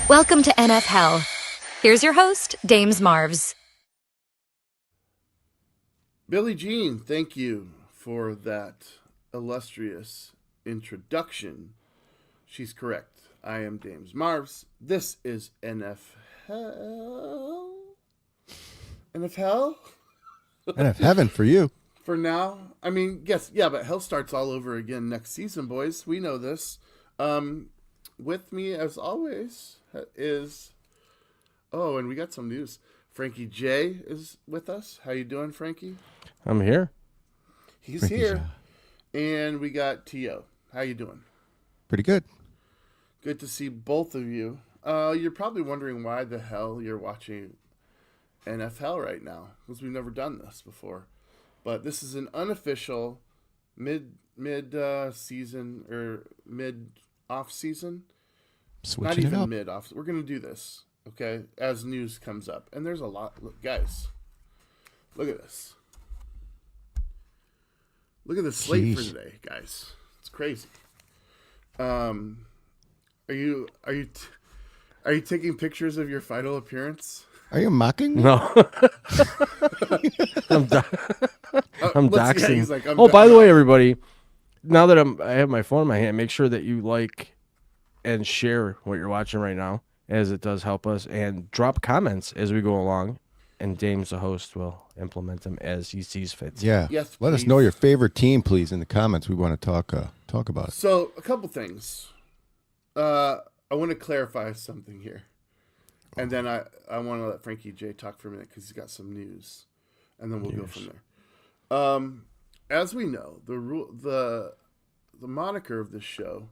Welcome to NFHell. Here's your host, Dames Marvs. Billie Jean, thank you for that illustrious introduction. She's correct. I am Dames Marvs. This is NFHell. NFHell? NF Heaven for you. For now. I mean, yes, yeah, but hell starts all over again next season, boys. We know this. With me, as always, is... Oh, and we got some news. Frankie J is with us. How you doing, Frankie? I'm here. He's Frankie here. J. And we got T.O. How you doing? Pretty good. Good to see both of you. You're probably wondering why the hell you're watching NFHell right now, because we've never done this before. But this is an unofficial mid season or mid off season. Switching Not it even up. mid off. We're gonna do this, okay? As news comes up, and there's a lot. Look, guys, look at this. Look at the slate for today, guys. It's crazy. Are you taking pictures of your final appearance? Are you mocking me? No. I'm doxing. Yeah, he's like, by the way, everybody, now that I have my phone in my hand, make sure that you like and share what you're watching right now, as it does help us, and drop comments as we go along, and Dames, the host, will implement them as he sees fit. Yeah. Yes, Let us please. know your favorite team, please, in the comments. We want to talk about it. So, a couple things. I want to clarify something here. And then I want to let Frankie J talk for a minute because he's got some news. And then we'll go from there. As we know, the moniker of this show,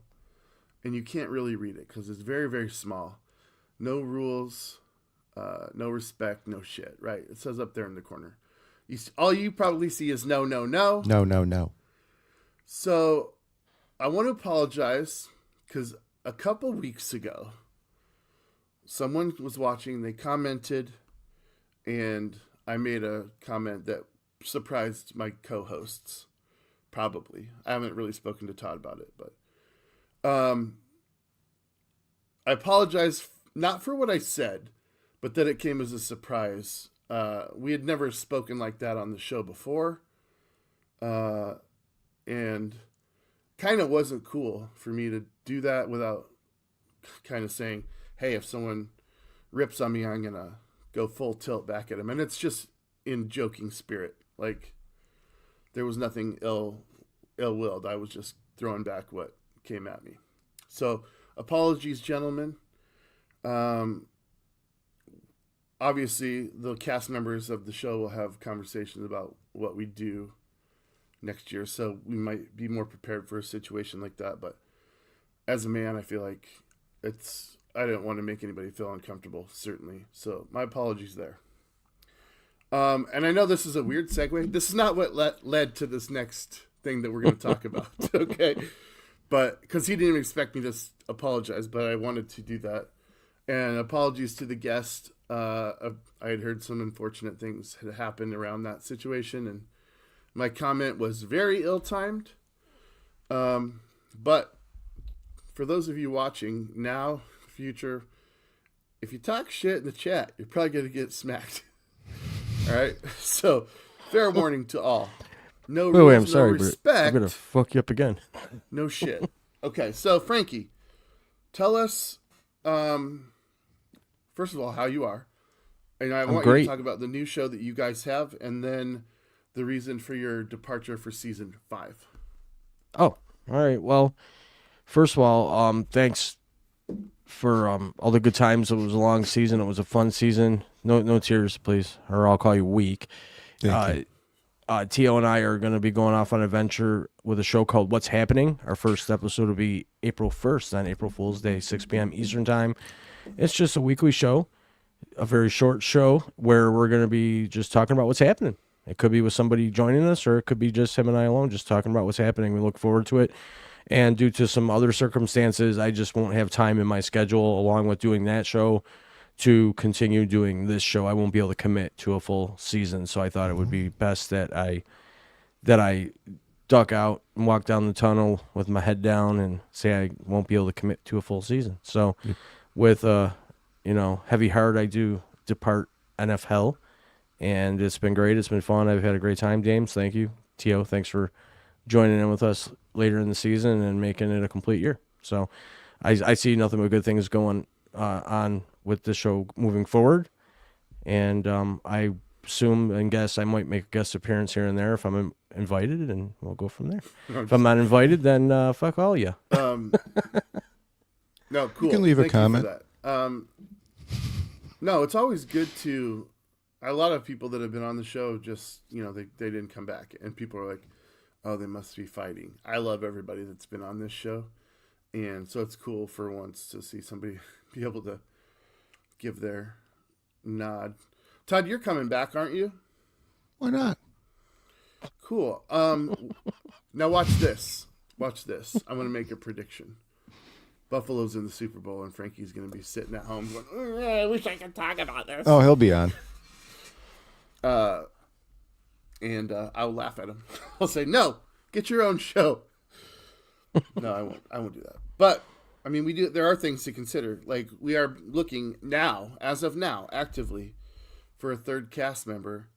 and you can't really read it because it's very, very small. No rules, no respect, no shit, right? It says up there in the corner. All you probably see is no, no, no. No, no, no. So I want to apologize because a couple weeks ago, someone was watching, they commented, and I made a comment that surprised my co-hosts, probably. I haven't really spoken to Todd about it, but I apologize not for what I said, but that it came as a surprise. We had never spoken like that on the show before, and kind of wasn't cool for me to do that without kind of saying, hey, if someone rips on me, I'm going to go full tilt back at him. And it's just in joking spirit. Like, there was nothing ill-willed. I was just throwing back what came at me. So, apologies, gentlemen. Obviously, the cast members of the show will have conversations about what we do next year. So, we might be more prepared for a situation like that. But as a man, I feel like I don't want to make anybody feel uncomfortable, certainly. So my apologies there. And I know this is a weird segue. This is not what led to this next thing that we're going to talk about, okay? But because he didn't expect me to apologize, but I wanted to do that. And apologies to the guest. I had heard some unfortunate things had happened around that situation, and my comment was very ill-timed. But for those of you watching now, future, if you talk shit in the chat, you're probably going to get smacked. All right? So, fair warning to all. No rules, Wait, I'm sorry, no respect. I'm going to fuck you up again. No shit. Okay, so Frankie, tell us First of all, how you are. And I want great. you to talk about the new show that you guys have, and then the reason for your departure for season 5. Oh, all right. Well, first of all, thanks for all the good times. It was a long season. It was a fun season. No tears, please, or I'll call you weak. Thank you. Tio and I are going to be going off on an adventure with a show called What's Happening. Our first episode will be April 1st on April Fool's Day, 6 p.m. Eastern Time. It's just a weekly show, a very short show where we're going to be just talking about what's happening. It could be with somebody joining us, or it could be just him and I alone just talking about what's happening. We look forward to it. And due to some other circumstances, I just won't have time in my schedule along with doing that show to continue doing this show. I won't be able to commit to a full season. So I thought it would be best that I duck out and walk down the tunnel with my head down and say I won't be able to commit to a full season. So with heavy heart, I do depart NFHell. And it's been great. It's been fun. I've had a great time, James. Thank you. Tio, thanks for joining in with us later in the season and making it a complete year. So I see nothing but good things going on with the show moving forward. And I assume and guess I might make a guest appearance here and there if I'm invited, and we'll go from there. If I'm not invited, then fuck all you. No, cool. You can leave a Thank you comment. for that. No, it's always good to... A lot of people that have been on the show just, they didn't come back. And people are like, oh, they must be fighting. I love everybody that's been on this show. And so it's cool for once to see somebody be able to give their nod. Todd, you're coming back, aren't you? Why not? Cool. Now watch this. Watch this. I'm going to make a prediction. Buffalo's in the Super Bowl, and Frankie's going to be sitting at home going, I wish I could talk about this. Oh, he'll be on. And I'll laugh at him. I'll say, no, get your own show. No, I won't. I won't do that. But I mean, there are things to consider. Like, we are looking now, as of now, actively for a third cast member.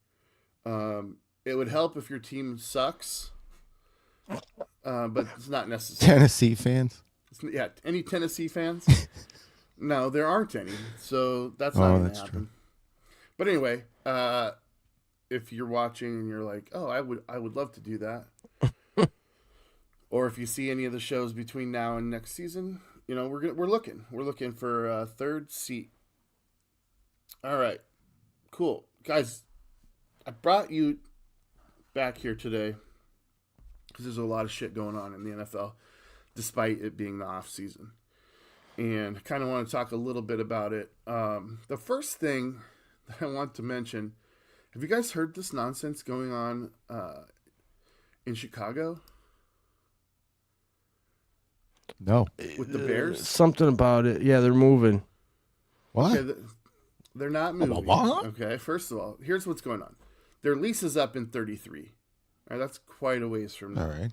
It would help if your team sucks, but it's not necessary. Tennessee fans. Yeah, any Tennessee fans? No, there aren't any. So that's not going to happen. True. But anyway, if you're watching and you're like, oh, I would love to do that. Or if you see any of the shows between now and next season, we're looking for a third seat. All right, cool, guys. I brought you back here today because there's a lot of shit going on in the NFL, despite it being the off season, and I kind of want to talk a little bit about it. The first thing that I want to mention: have you guys heard this nonsense going on in Chicago? No. With the Bears? Something about it. Yeah, they're moving. What? Okay, they're not moving. What? Okay, first of all, here's what's going on. Their lease is up in 33. All right, that's quite a ways from now. All right.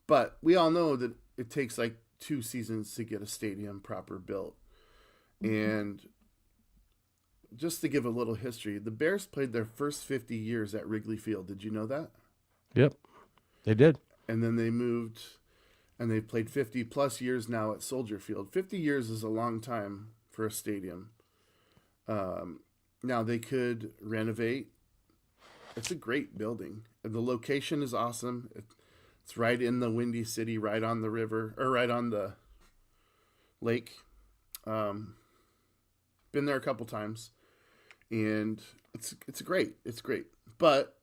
But we all know that it takes like 2 seasons to get a stadium proper built. And just to give a little history, the Bears played their first 50 years at Wrigley Field. Did you know that? Yep, they did. And then they moved, and they've played 50 plus years now at Soldier Field. 50 years is a long time for a stadium. Now they could renovate. It's a great building. And the location is awesome. It's right in the Windy City, right on the river, or right on the lake. Been there a couple times, and it's great. It's great. But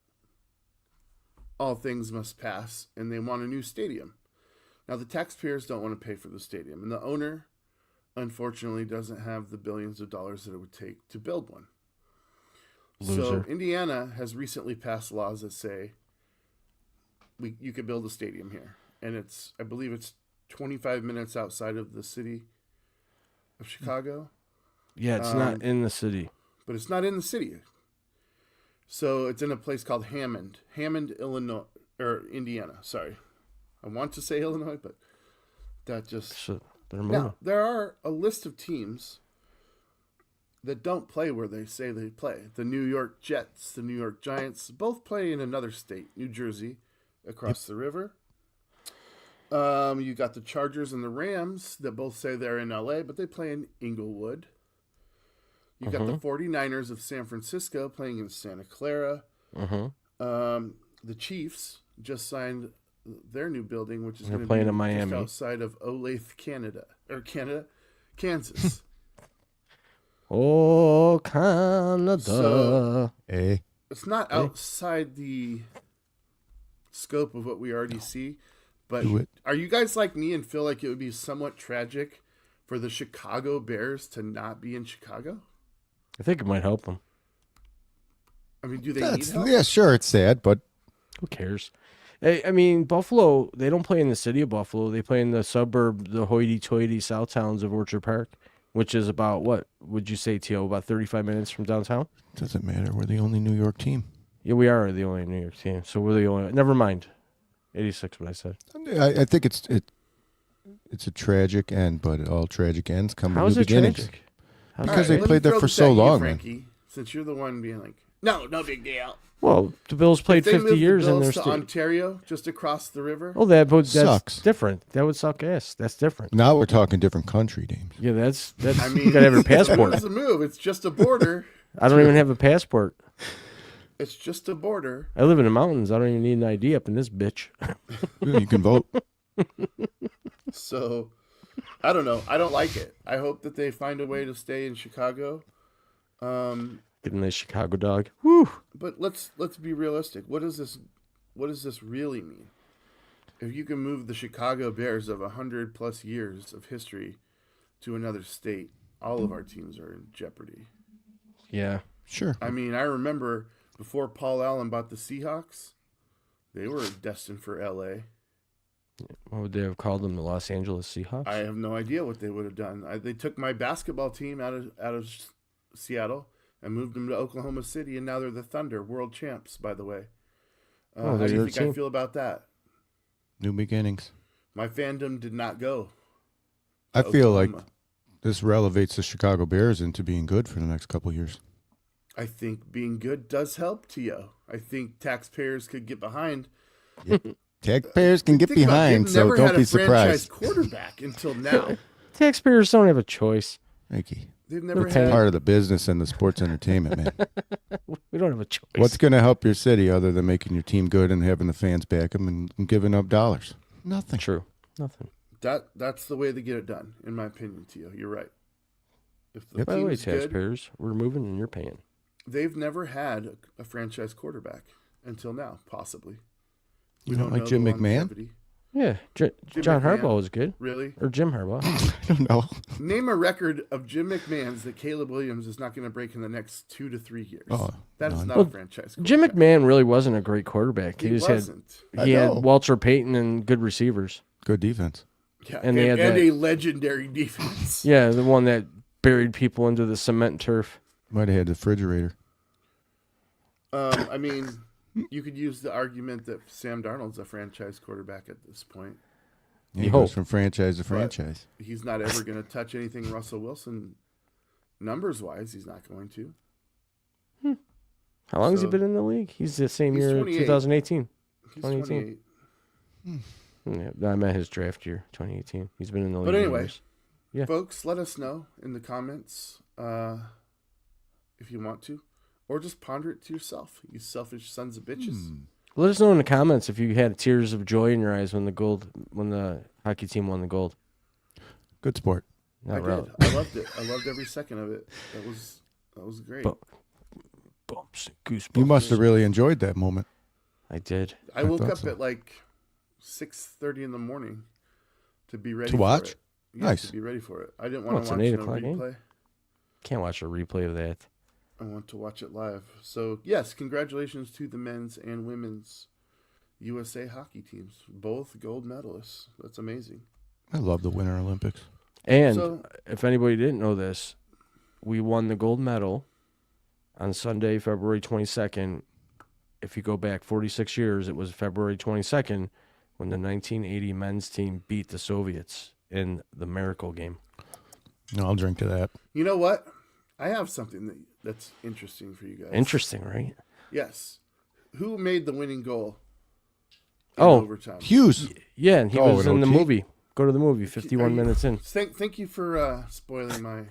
all things must pass, and they want a new stadium. Now, the taxpayers don't want to pay for the stadium, and the owner, unfortunately, doesn't have the billions of dollars that it would take to build one. Loser. So Indiana has recently passed laws that say you could build a stadium here, and I believe it's 25 minutes outside of the city of Chicago. Yeah, it's not in the city. But it's not in the city. So it's in a place called Hammond, Illinois, or Indiana. Sorry, I want to say Illinois, but that just... So they're moving. Now, there are a list of teams that don't play where they say they play. The New York Jets, the New York Giants, both play in another state, New Jersey, across the river. You got the Chargers and the Rams that both say they're in LA, but they play in Inglewood. You got the 49ers of San Francisco playing in Santa Clara. The Chiefs just signed their new building, which is going to be playing in just Miami. outside of Olathe, Kansas. Oh, Canada. So- Hey, It's not outside the scope of what we already see, but Do it. are you guys like me and feel like it would be somewhat tragic for the Chicago Bears to not be in Chicago? I think it might help them. I mean, do they need help? yeah, sure, it's sad, but Who cares? I mean, Buffalo, they don't play in the city of Buffalo. They play in the suburb, the hoity-toity south towns of Orchard Park, which is about, what would you say, Tio, about 35 minutes from downtown? doesn't matter. We're the only New York team. Yeah, we are the only New York team. So we're the only. Never mind. 86, what I said. I think it's a tragic end, but all tragic ends come How with is new it beginnings. tragic? Because All they let me played there throw for this so at you, long, man. Frankie, since you're the one being like, no big deal. Well, the Bills played If they 50 moved years the in Bills their to state. Ontario, just across the river. Oh, that's Sucks. different. That would suck ass. That's different. Now we're talking different country names. Yeah, that's. I mean, You gotta have your What passport. is the move? It's just a border. I don't even have a passport. It's just a border. I live in the mountains. I don't even need an ID up in this bitch. You can vote. So, I don't know. I don't like it. I hope that they find a way to stay in Chicago. Get a nice Chicago dog. Woo. But let's be realistic. What does this really mean? If you can move the Chicago Bears of 100+ years of history to another state, all of our teams are in jeopardy. Yeah. Sure. I mean, I remember before Paul Allen bought the Seahawks, they were destined for LA. What would they have called them? The Los Angeles Seahawks? I have no idea what they would have done. They took my basketball team out of Seattle and moved them to Oklahoma City, and now they're the Thunder, world champs, by the way. How they're do you your think I team. feel about that? New beginnings. My fandom did not go. I feel like Oklahoma. this relevates the Chicago Bears into being good for the next couple of years. I think being good does help, Tio. I think taxpayers could get behind. Taxpayers can get Think about it, behind, they've so never don't had be a franchise surprised. quarterback until now. Taxpayers don't have a choice. Mickey, They've never it's had. part of the business and the sports entertainment, man. We don't have a choice. What's going to help your city other than making your team good and having the fans back them and giving up dollars? Nothing. True? Nothing. That's the way to get it done, in my opinion, Tio. You're right. If the Yep. By the team way, is good, taxpayers, we're moving and you're paying. they've never had a franchise quarterback until now, possibly. You don't like know Jim the McMahon? longevity. Yeah, John McMahon. Harbaugh was good, Really? or Jim Harbaugh. I don't know. Name a record of Jim McMahon's that Caleb Williams is not going to break in the next 2 to 3 years. Oh, that is none. not Well, a franchise Jim quarterback. McMahon really wasn't a great quarterback. He just wasn't. had he I had know. Walter Payton and good receivers. Good defense. Yeah, and they had that- a legendary defense. Yeah, the one that buried people into the cement turf. Might have had the refrigerator. I mean, you could use the argument that Sam Darnold's a franchise quarterback at this point. He You goes hope. from franchise to franchise. He's not ever going to touch anything Russell Wilson numbers-wise. He's not going to. How long has he So- been in the league? He's the same He's year, 28. 2018. He's 2018. 28. Yeah, I meant his draft year, 2018. He's been in the league. But anyway, years. Yeah. folks, let us know in the comments if you want to, or just ponder it to yourself. You selfish sons of bitches. Let us know in the comments if you had tears of joy in your eyes when the hockey team won the gold. Good sport. I Not did. really. I loved it. I loved every second of it. That was great. But- Bumps, goosebumps. You must have really enjoyed that moment. I did. I woke thought up so. at like 6:30 in the morning to be ready To watch? For it. Yeah, Nice. to be ready for it. I didn't Oh, want it's to an watch 8 no o'clock game? replay. Can't watch a replay of that. I want to watch it live. So yes, congratulations to the men's and women's USA hockey teams, both gold medalists. That's amazing. I love the Winter Olympics. And So- if anybody didn't know this, we won the gold medal on Sunday, February 22nd. If you go back 46 years, it was February 22nd when the 1980 men's team beat the Soviets in the Miracle game. No, I'll drink to that. You know what? I have something that's interesting for you guys. Interesting, right? Yes. Who made the winning goal? overtime. Hughes. Yeah, and he Oh, was in in the OT? movie. Go to the movie. 51 minutes in. Thank you for spoiling my.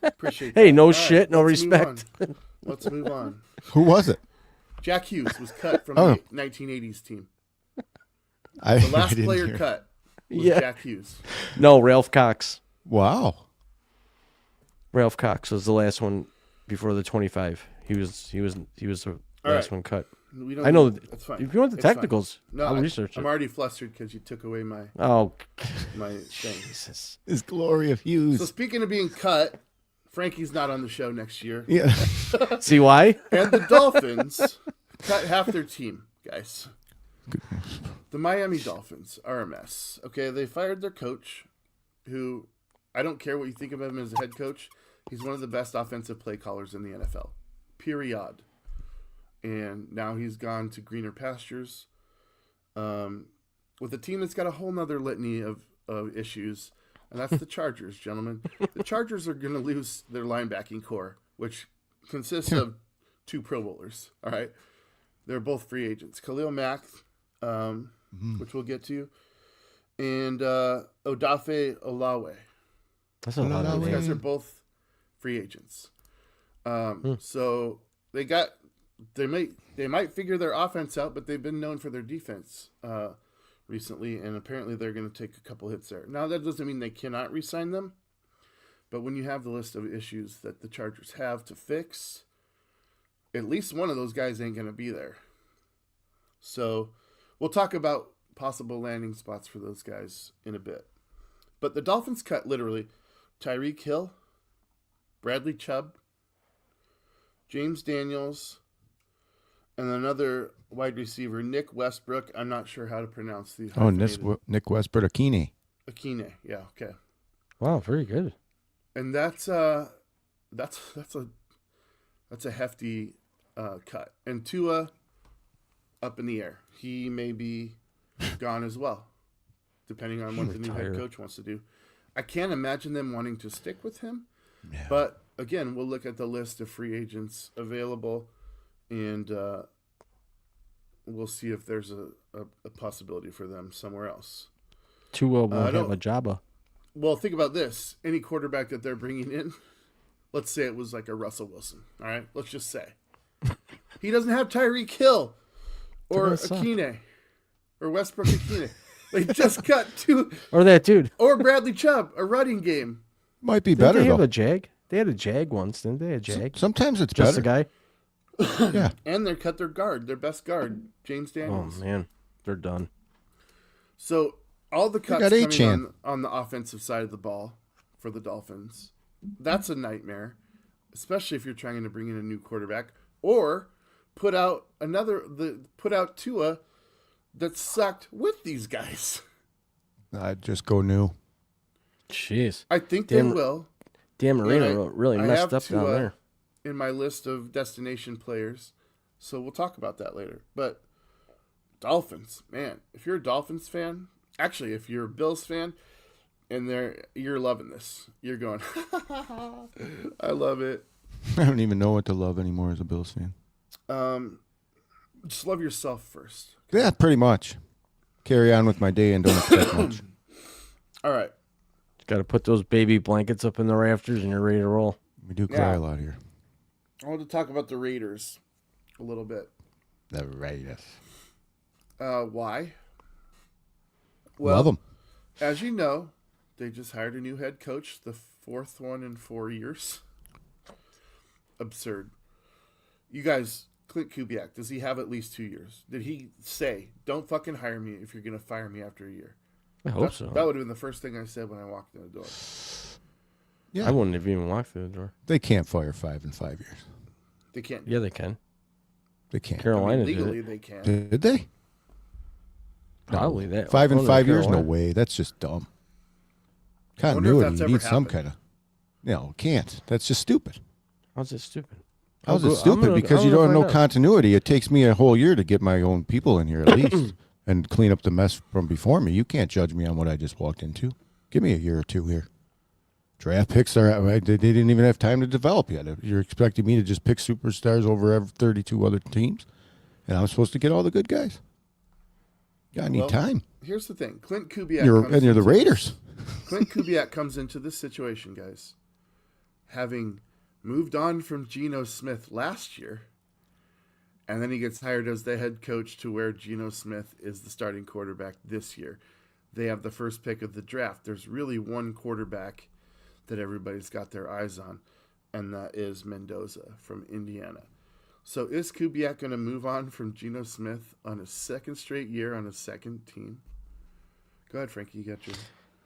Appreciate that. Hey, no All right, shit, no let's move respect. on. Let's move on. Who was it? Jack Hughes was cut from Oh. the 1980s team. I The last didn't player hear. cut was Yeah. Jack Hughes. No, Ralph Cox. Wow. Ralph Cox was the last one before the 25. He was the All last right. one cut. We don't I know. That's fine. If you want the It's fine. technicals, No, I'll research I'm it. already flustered because you took away my Oh, thing. Jesus. His glory of So Hughes. speaking of being cut, Frankie's not on the show next year, Yeah. See why? and the Dolphins cut half their team, guys. The Miami Dolphins are a mess. Okay, they fired their coach, who I don't care what you think of him as a head coach. He's one of the best offensive play callers in the NFL. Period. And now he's gone to greener pastures with a team that's got a whole nother litany of issues, and that's the Chargers, gentlemen. The Chargers are going to lose their linebacking core, which consists of 2 Pro Bowlers, all right? They're both free agents. Khalil Mack, which we'll get to, and Odafe Olawe. That's a lot of These guys names. are both free agents. So they might figure their offense out, but they've been known for their defense recently, and apparently they're going to take a couple hits there. Now that doesn't mean they cannot re-sign them, but when you have the list of issues that the Chargers have to fix, at least one of those guys ain't going to be there. So we'll talk about possible landing spots for those guys in a bit. But the Dolphins cut literally Tyreek Hill, Bradley Chubb, James Daniels, and another wide receiver, Nick Westbrook. I'm not sure how to pronounce the Oh, hyphenated- Nick Westbrook Akine. Akine. Yeah, okay. Wow, very good. And that's a hefty cut. And Tua up in the air. He may be gone as well, depending on what the new head Retire. coach wants to do. I can't imagine them wanting to stick with him. Yeah. But again, we'll look at the list of free agents available, and we'll see if there's a possibility for them somewhere else. Tua won't have don't- a Jabba. Well, think about this. Any quarterback that they're bringing in, let's say it was like a Russell Wilson. All right, let's just say. He doesn't have Tyreek Hill or gonna suck. Akine or Westbrook Akine. They just got 2, Or that dude. or Bradley Chubb, a running game. Might be Didn't better, they have though. a Jag? They had a Jag once, didn't they? A Jag? Sometimes it's Just a better. guy? Yeah. And they cut their guard, their best guard, James Oh, Daniels. man. They're done. So all the cuts got coming Achane. on the offensive side of the ball for the Dolphins, that's a nightmare, especially if you're trying to bring in a new quarterback or put out Tua that sucked with these guys. I'd just go new. Jeez. I think Dan they will. Dan Marino And really I messed have up down Tua there. in my list of destination players, so we'll talk about that later. But Dolphins, man, if you're a Dolphins fan, actually, if you're a Bills fan, and you're loving this, you're going, I love it. I don't even know what to love anymore as a Bills fan. Just love yourself first. Yeah, pretty much. Carry on with my day and don't expect much. All right. Got to put those baby blankets up in the rafters and you're ready to roll. We do cry Yeah. a lot here. I want to talk about the Raiders a little bit. The Raiders. Why? Love them. As you know, they just hired a new head coach, the 4th one in 4 years. Absurd. You guys, Clint Kubiak, does he have at least 2 years? Did he say, don't fucking hire me if you're going to fire me after a year? I hope so. That would have been the first thing I said when I walked in the door. Yeah. I wouldn't have even walked through the door. They can't fire 5 in 5 years. They can't. Yeah, they can. They can't. Carolina did Legally, it. they can. Did they? Probably that. 5 in Oh, 5 years? No Carolina. way. That's just dumb. I wonder if Continuity. that's You ever need some happened. kind of. No, can't. That's just stupid. How's it stupid? How's I'll it go- I'm stupid? gonna- Because I'm you gonna don't know find out. continuity. It takes me a whole year to get my own people in here at least and clean up the mess from before me. You can't judge me on what I just walked into. Give me a year or two here. Draft picks they didn't even have time to develop yet. You're expecting me to just pick superstars over 32 other teams, and I'm supposed to get all the good guys. I need time. Here's the thing. Clint Kubiak You're the Raiders. Clint Kubiak comes into this situation, guys, having moved on from Geno Smith last year, and then he gets hired as the head coach to where Geno Smith is the starting quarterback this year. They have the first pick of the draft. There's really one quarterback that everybody's got their eyes on, and that is Mendoza from Indiana. So is Kubiak going to move on from Geno Smith on his second straight year on his second team? Go ahead, Frankie. You got your...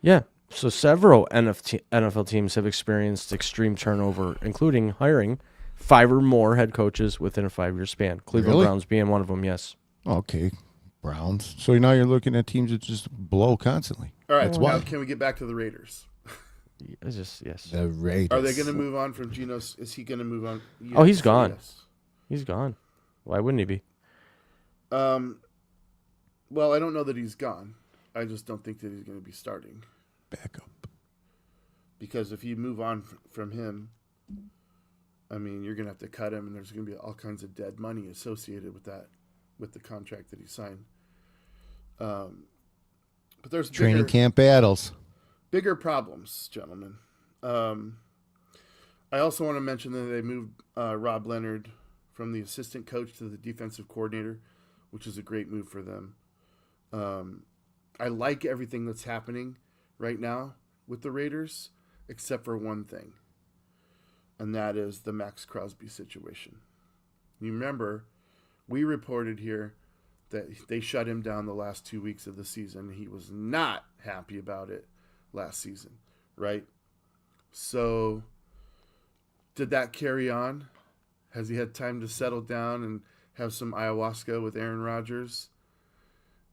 Yeah. So several NFL teams have experienced extreme turnover, including hiring 5 or more head coaches within a 5-year span. Cleveland Really? Browns being one of them, yes. Okay, Browns. So now you're looking at teams that just blow constantly. All right, That's now why. can we get back to the Raiders? It's just, yes. The Raiders. Are they going to move on from Geno? Is he going to move on? Yes, Oh, he's gone. Yes. He's gone. Why wouldn't he be? Well, I don't know that he's gone. I just don't think that he's going to be starting. Back up. Because if you move on from him, I mean, you're going to have to cut him, and there's going to be all kinds of dead money associated with that, with the contract that he signed. But there's Training camp battles. bigger problems, gentlemen. I also want to mention that they moved Rob Leonard from the assistant coach to the defensive coordinator, which is a great move for them. I like everything that's happening right now with the Raiders, except for one thing, and that is the Max Crosby situation. You remember, we reported here that they shut him down the last 2 weeks of the season. He was not happy about it last season, right? So, did that carry on? Has he had time to settle down and have some ayahuasca with Aaron Rodgers?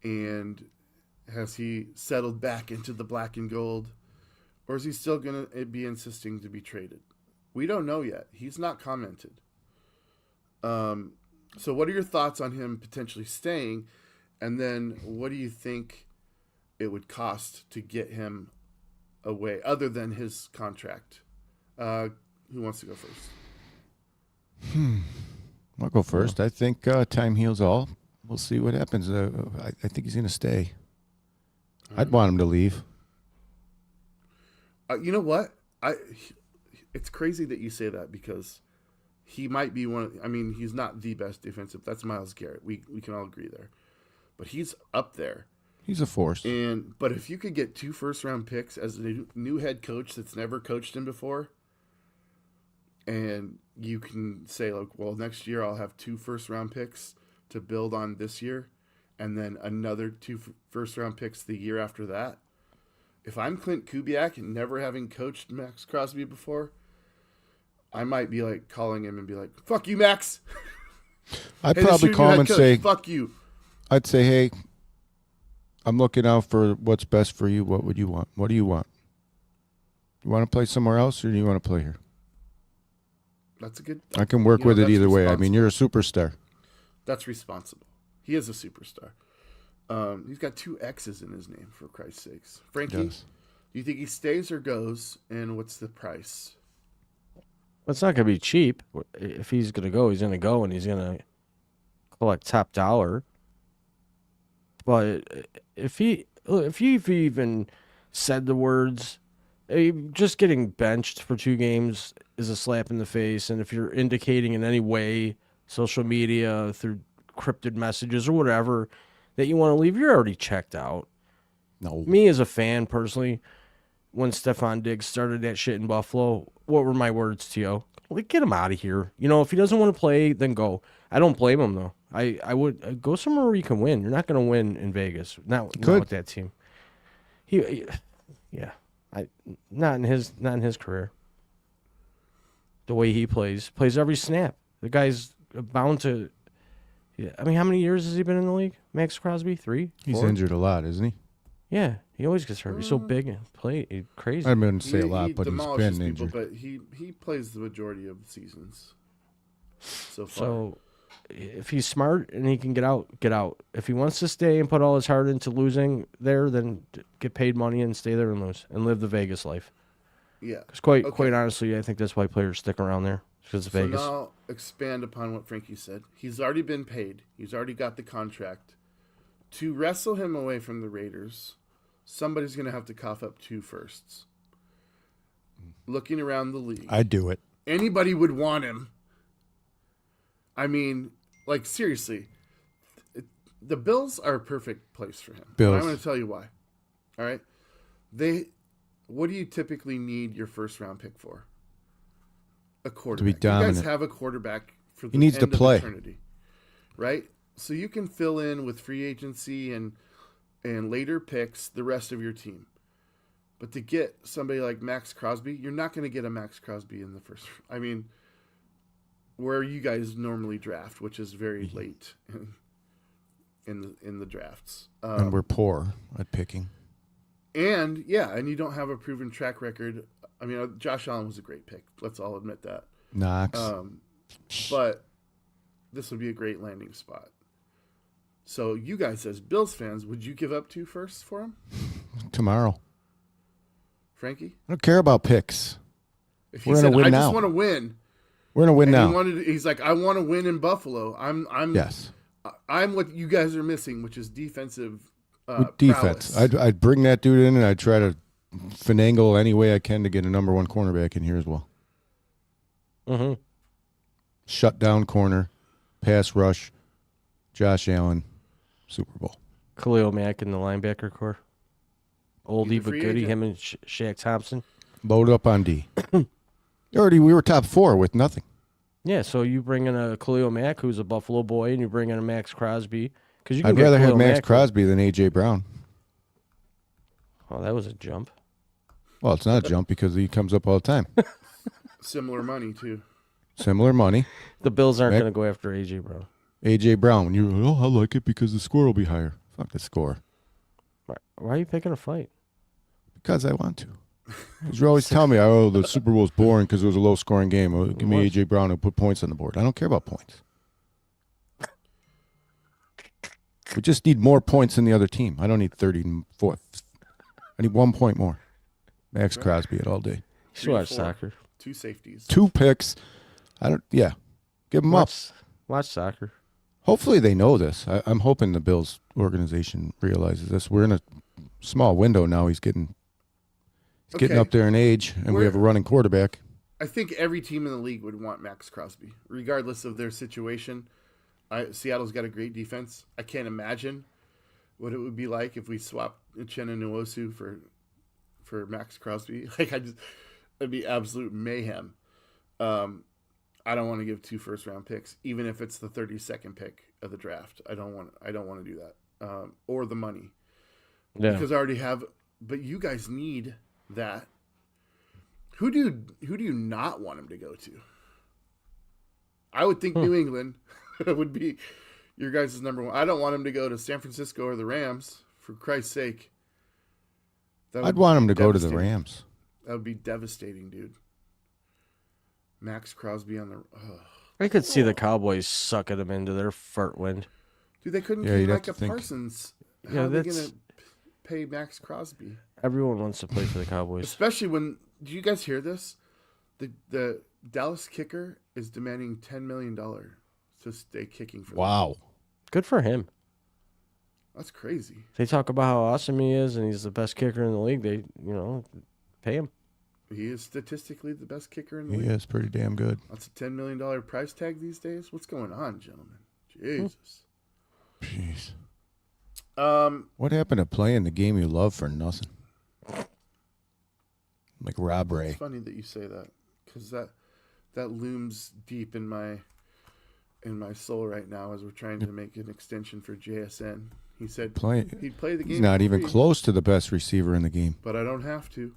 And has he settled back into the black and gold? Or is he still going to be insisting to be traded? We don't know yet. He's not commented. So what are your thoughts on him potentially staying? And then what do you think it would cost to get him away, other than his contract? Who wants to go first? I'll go first. I think time heals all. We'll see what happens. I think he's going to stay. I'd want him to leave. You know what? It's crazy that you say that, because he might be one of, I mean, he's not the best defensive. That's Myles Garrett. We can all agree there. But he's up there. He's a force. But if you could get 2 first-round picks as a new head coach that's never coached him before, and you can say, like, well, next year I'll have 2 first-round picks to build on this year, and then another 2 first-round picks the year after that. If I'm Clint Kubiak and never having coached Max Crosby before, I might be like calling him and be like, "Fuck you, Max." I'd Hey, probably this is your call new him head and coach. say, "Fuck you." I'd say, hey, I'm looking out for what's best for you. What would you want? What do you want? You want to play somewhere else, or do you want to play here? That's a good. I can work with it that's either way. I responsible. mean, you're a superstar. That's responsible. He is a superstar. He's got 2 X's in his name, for Christ's sakes. Frankie, Yes. do you think he stays or goes? And what's the price? It's not going to be cheap. If he's going to go, he's going to go, and he's going to collect top dollar. But if he even said the words, just getting benched for 2 games is a slap in the face. And if you're indicating in any way, social media, through crypted messages or whatever, that you want to leave, you're already checked out. No. Me as a fan, personally, when Stephon Diggs started that shit in Buffalo, what were my words to you? Like, get him out of here. You know, if he doesn't want to play, then go. I don't blame him, though. I would go somewhere where you can win. You're not going to win in Vegas. Not with that team. Not in his career. The way he plays every snap. The guy's bound to. Yeah, I mean, how many years has he been in the league? Max Crosby, 3? He's 4? injured a lot, isn't he? Yeah, he always gets hurt. He's so big and crazy. I wouldn't say a lot, He but he's demolishes been people, injured. but he plays the majority of the seasons so far. So, if he's smart and he can get out. If he wants to stay and put all his heart into losing there, then get paid money and stay there and lose and live the Vegas life. Yeah. Because quite honestly, I think that's why players stick around there, because it's Vegas. So now expand upon what Frankie said. He's already been paid. He's already got the contract. to wrestle him away from the Raiders, somebody's going to have to cough up 2 firsts. Looking around the league, I'd do it. anybody would want him. I mean, like, seriously, the Bills are a perfect place for him. Bills. And I'm going to tell you why. All right? What do you typically need your first-round pick for? A quarterback. To be dominant. You guys have a quarterback for the He needs end to play. of eternity, right? So you can fill in with free agency and later picks the rest of your team. But to get somebody like Max Crosby, you're not going to get a Max Crosby in the first. I mean, where you guys normally draft, which is very late in the drafts. And we're poor at picking. And you don't have a proven track record. I mean, Josh Allen was a great pick. Let's all admit that. Knox. But this would be a great landing spot. So you guys, as Bills fans, would you give up 2 firsts for him, Tomorrow. Frankie? I don't care about picks. If he We're said, gonna win "I now. just want to win," We're going to win and now. he's like, "I want to win in Buffalo." I'm Yes. I'm what you guys are missing, which is defensive. With defense. prowess. I'd bring that dude in and I'd try to finagle any way I can to get a number 1 cornerback in here as well. Mm-hmm. Shut down corner, pass rush, Josh Allen, Super Bowl. Khalil Mack in the linebacker core. Oldie He's a but free goodie. agent. Him and Shaq Thompson. Load up on D. We were top 4 with nothing. Yeah, so you bring in a Khalil Mack, who's a Buffalo boy, and you bring in a Max Crosby. Because you can I'd get rather have Khalil Max Mack. Crosby than A.J. Brown. Oh, that was a jump. Well, it's not a jump because he comes up all the time. Similar money too. Similar money. The Bills aren't Mac- going to go after A.J. Brown. A.J. Brown, when you I like it because the score will be higher. Fuck the score. Why are you picking a fight? Because I want to. Because you always tell me, the Super Bowl's boring because it was a low-scoring game. Give me A.J. Brown and put points on the board. I don't care about points. We just need more points than the other team. I don't need 34. I need 1 point more. Max Crosby it all day. You should 3 to watch 4. soccer. 2 safeties. 2 picks. Give them up. Watch soccer. Hopefully they know this. I'm hoping the Bills organization realizes this. We're in a small window now. He's getting up there in age, and we have a running quarterback. I think every team in the league would want Max Crosby, regardless of their situation. Seattle's got a great defense. I can't imagine what it would be like if we swapped Uchenna Nwosu for Max Crosby. It'd be absolute mayhem. I don't want to give 2 first-round picks, even if it's the 32nd pick of the draft. I don't want to do that, or the money, because I already have. But you guys need that. Who do you not want him to go to? I would think New England would be your guys' number 1. I don't want him to go to San Francisco or the Rams, for Christ's sake. I'd want him to go to the Rams. That would be devastating, dude. Max Crosby on the. I could see the Cowboys sucking him into their fart wind. Dude, they couldn't Yeah, pay you'd have Micah to think. Parsons. How Yeah, are they that's- going to pay Max Crosby? Everyone wants to play for the Cowboys. Especially when. Do you guys hear this? The Dallas kicker is demanding $10 million to stay kicking for them. Wow. Good for him. That's crazy. They talk about how awesome he is and he's the best kicker in the league. They, pay him. He is statistically the best kicker in the He league. is pretty damn good. That's a $10 million price tag these days. What's going on, gentlemen? Jesus. Jeez. Um, What happened to playing the game you love for nothing? Like Rob Ray. It's funny that you say that, because that looms deep in my soul right now as we're trying to make an extension for JSN. He said he'd play the game. He's not for even free, close to the best receiver in the game. but I don't have to.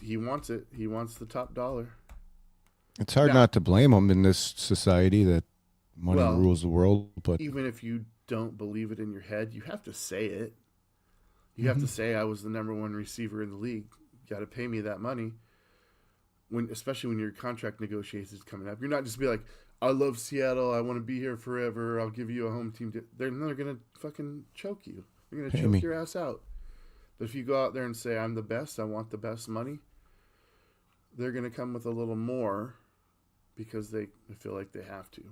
He wants it. He wants the top dollar. It's hard Now- not to blame him in this society that money Well, rules the world. But Even if you don't believe it in your head, you have to say it. You have to say I was the number 1 receiver in the league. You got to pay me that money. Especially when your contract negotiations coming up, you're not just be like, I love Seattle. I want to be here forever. I'll give you a home team. They're gonna fucking choke you. They're gonna Pay choke me. your ass out. But if you go out there and say I'm the best, I want the best money, they're gonna come with a little more because they feel like they have to.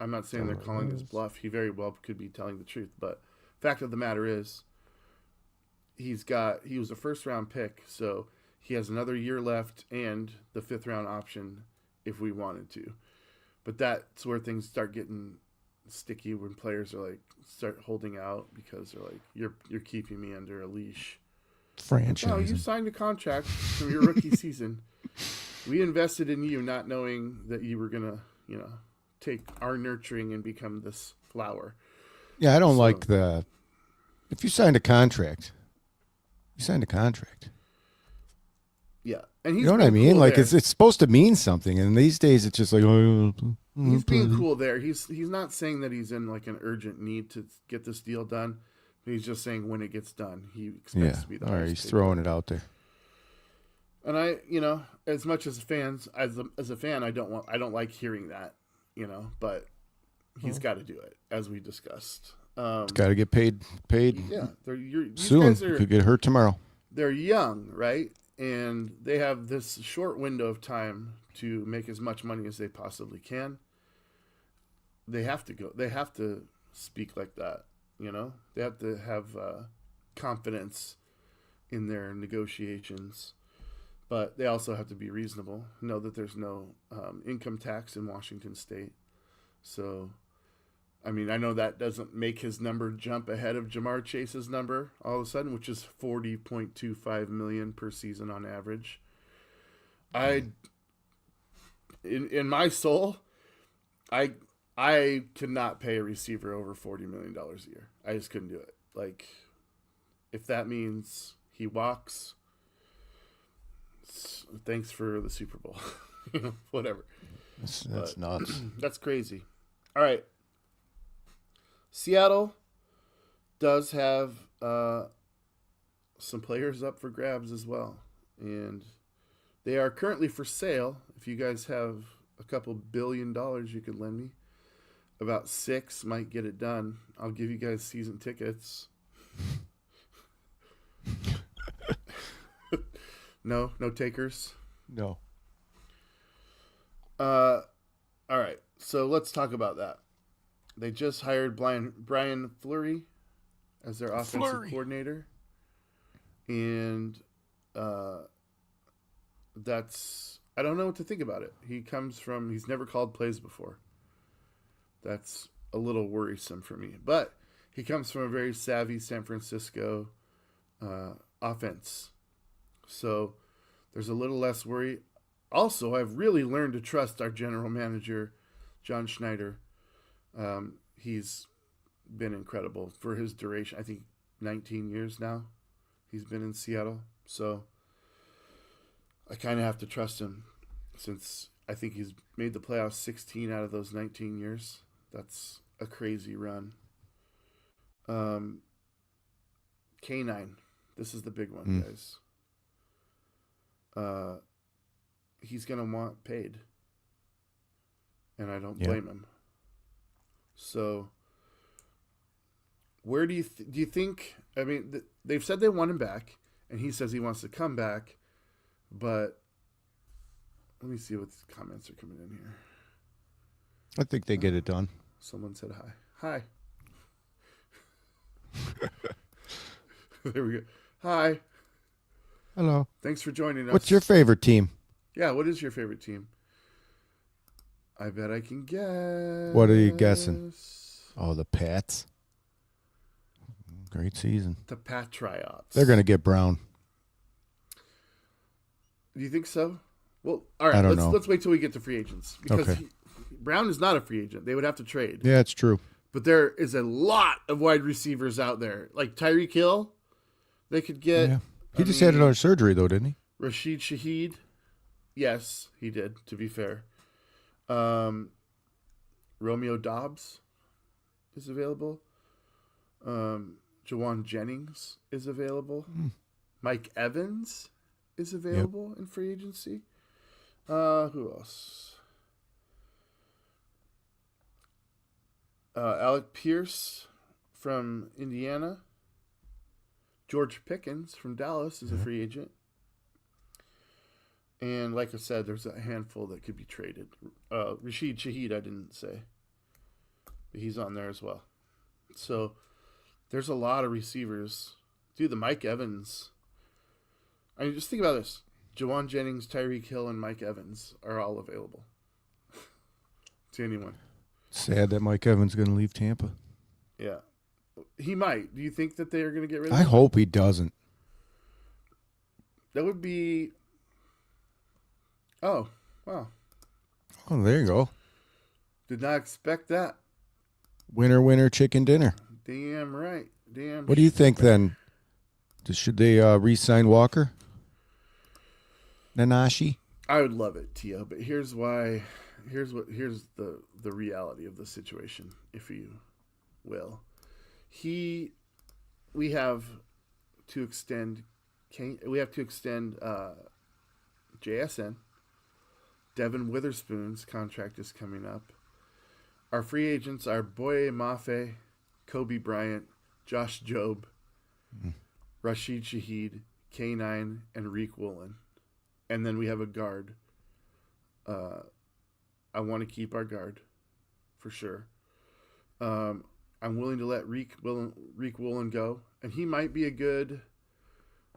I'm not saying they're calling his bluff. He very well could be telling the truth. But fact of the matter is, he was a first round pick, so he has another year left and the 5th round option if we wanted to. But that's where things start getting sticky when players are like start holding out because they're like, you're keeping me under a leash. Franchise. No, you signed a contract from your rookie season. We invested in you, not knowing that you were gonna, take our nurturing and become this flower. Yeah, I don't like the. If you signed a contract, you signed a contract. Yeah, and he's You know what I mean? cool Like there. it's supposed to mean something, and these days it's just like He's being cool there. He's not saying that he's in like an urgent need to get this deal done. But he's just saying when it gets done, he expects to be the all right, highest he's paid throwing player. it out there. And I, as much as as a fan, I don't like hearing that, but he's got to do it as we discussed. It's got to get paid Yeah, these soon. guys Could get hurt tomorrow. they're young, right? And they have this short window of time to make as much money as they possibly can. They have to speak like that, They have to have confidence in their negotiations. But they also have to be reasonable. Know that there's no income tax in Washington State. So, I mean, I know that doesn't make his number jump ahead of Jamar Chase's number all of a sudden, which is $40.25 million per season on average. In my soul, I could not pay a receiver over $40 million a year. I just couldn't do it. Like, if that means he walks, thanks for the Super Bowl. Whatever. That's nuts. That's crazy. All right. Seattle does have some players up for grabs as well. And they are currently for sale. If you guys have a couple $1 billion you could lend me, about 6 might get it done. I'll give you guys season tickets. No takers. No. All right. So let's talk about that. They just hired Brian Fleury as their offensive coordinator, and that's I don't know what to think about it. He's never called plays before. That's a little worrisome for me, but he comes from a very savvy San Francisco offense. So there's a little less worry. Also, I've really learned to trust our general manager, John Schneider. He's been incredible for his duration. I think 19 years now he's been in Seattle. So I kind of have to trust him since I think he's made the playoffs 16 out of those 19 years. That's a crazy run. K9. This is the big one, guys. He's going to want paid. And I don't blame him. So, where do you think? I mean, they've said they want him back, and he says he wants to come back. But let me see what comments are coming in here. I think they get it done. Someone said hi. There we go. Hi. Hello. Thanks for joining us. What's your favorite team? Yeah, what is your favorite team? I bet I can guess. What are you guessing? Oh, the Pats. Great season. The Patriots. They're going to get Brown. Do you think so? Well, all right. I don't know. Let's wait till we get to free agents because Okay. Brown is not a free agent. They would have to trade. Yeah, it's true. But there is a lot of wide receivers out there, like Tyreek Hill. They could get. Yeah. He just had another surgery, though, didn't he? Rashid Shaheed. Yes, he did. To be fair, Romeo Dobbs is available. Jawan Jennings is available. Mike Evans is available in free agency. Who else? Alec Pierce from Indiana. George Pickens from Dallas is a free agent. And like I said, there's a handful that could be traded. Rashid Shaheed, I didn't say. He's on there as well. So there's a lot of receivers. Dude, the Mike Evans. I mean, just think about this. Jawan Jennings, Tyreek Hill, and Mike Evans are all available to anyone. Sad that Mike Evans is going to leave Tampa. Yeah. He might. Do you think that they are going to get rid of I him? hope he doesn't. That would be... Oh, wow. Oh, there you go. Did not expect that. Winner, winner, chicken dinner. Damn right. Damn. What do you think then? Should they re-sign Walker? Nanashi? I would love it, Tio, but here's why. Here's the reality of the situation, if you will. We have to extend JSN. Devin Witherspoon's contract is coming up. Our free agents are Boye Mafe, Kobe Bryant, Josh Jobe, Rashid Shaheed, K9, and Reek Woolen. And then we have a guard. I want to keep our guard, for sure. I'm willing to let Reek Woolen go. And he might be a good...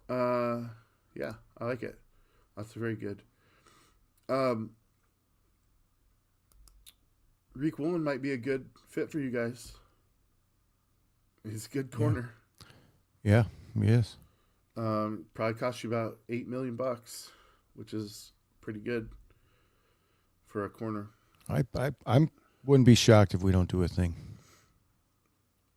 yeah, I like it. That's very good. Reek Woolen might be a good fit for you guys. He's a good corner. Yeah, he is. Probably cost you about $8 million, which is pretty good for a corner. I wouldn't be shocked if we don't do a thing.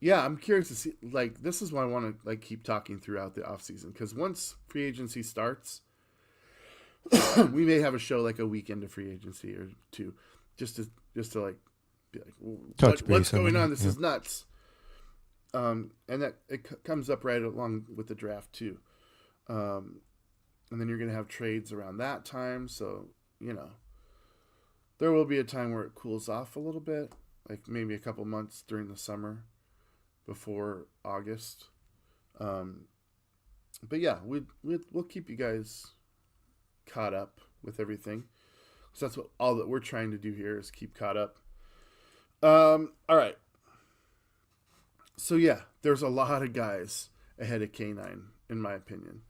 Yeah, I'm curious to see. Like, this is why I want to keep talking throughout the offseason, because once free agency starts, we may have a show like a weekend of free agency or two, just to be like, what's going on? This is nuts. And that it comes up right along with the draft too. And then you're going to have trades around that time. So, there will be a time where it cools off a little bit, like maybe a couple months during the summer before August. But yeah, we'll keep you guys caught up with everything. So that's all that we're trying to do here is keep caught up. All right. So yeah, there's a lot of guys ahead of K9, in my opinion.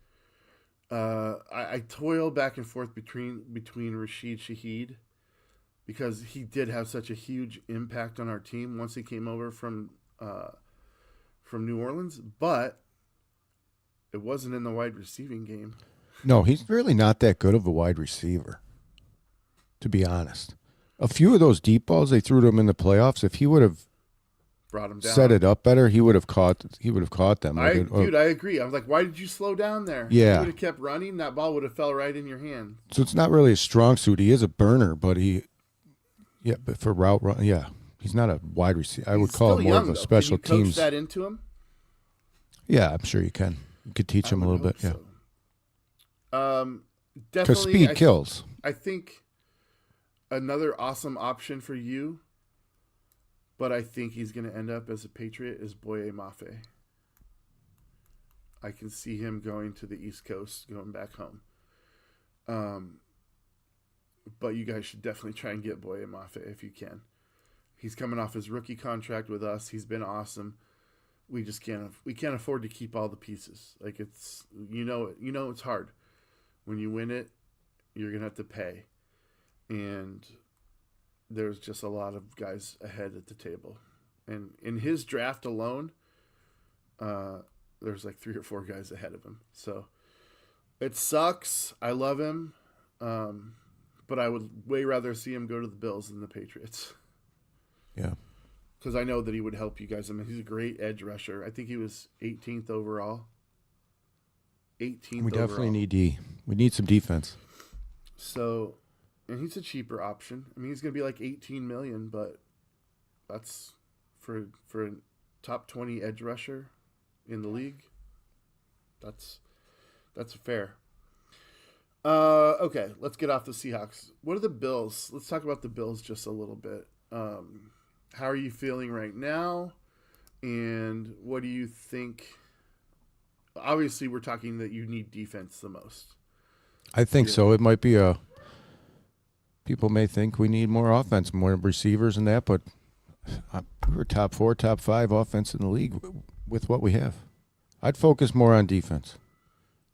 I toil back and forth between Rashid Shaheed, because he did have such a huge impact on our team once he came over from New Orleans, but it wasn't in the wide receiving game. No, he's really not that good of a wide receiver, to be honest. A few of those deep balls they threw to him in the playoffs, if he would have brought him down, set it up better, he would have caught them. I agree. I was like, why did you slow down there? Yeah. If you would have kept running, that ball would have fell right in your hand. So it's not really a strong suit. He is a burner, but but for route run, he's not a wide receiver. I would call him more of a special Can you coach teams. that into him? Yeah, I'm sure you can. You could teach him a little bit. Yeah. So. Because Definitely, speed kills. I think another awesome option for you, but I think he's going to end up as a Patriot, is Boye Mafe. I can see him going to the East Coast, going back home. But you guys should definitely try and get Boye Mafe if you can. He's coming off his rookie contract with us. He's been awesome. We just can't afford to keep all the pieces. Like, it's it's hard. When you win it, you're gonna have to pay, and there's just a lot of guys ahead at the table. And in his draft alone, there's like 3 or 4 guys ahead of him. So it sucks. I love him, but I would way rather see him go to the Bills than the Patriots. Yeah. Because I know that he would help you guys. I mean, he's a great edge rusher. I think he was 18th overall. 18th We definitely overall. need D. We need some defense. So, and he's a cheaper option. I mean, he's going to be like $18 million, but that's for a top 20 edge rusher in the league. That's fair. Okay, let's get off the Seahawks. What are the Bills? Let's talk about the Bills just a little bit. How are you feeling right now? And what do you think? Obviously, we're talking that you need defense the most. I think so. It might be people may think we need more offense, more receivers and that, but we're top 4, top 5 offense in the league with what we have. I'd focus more on defense.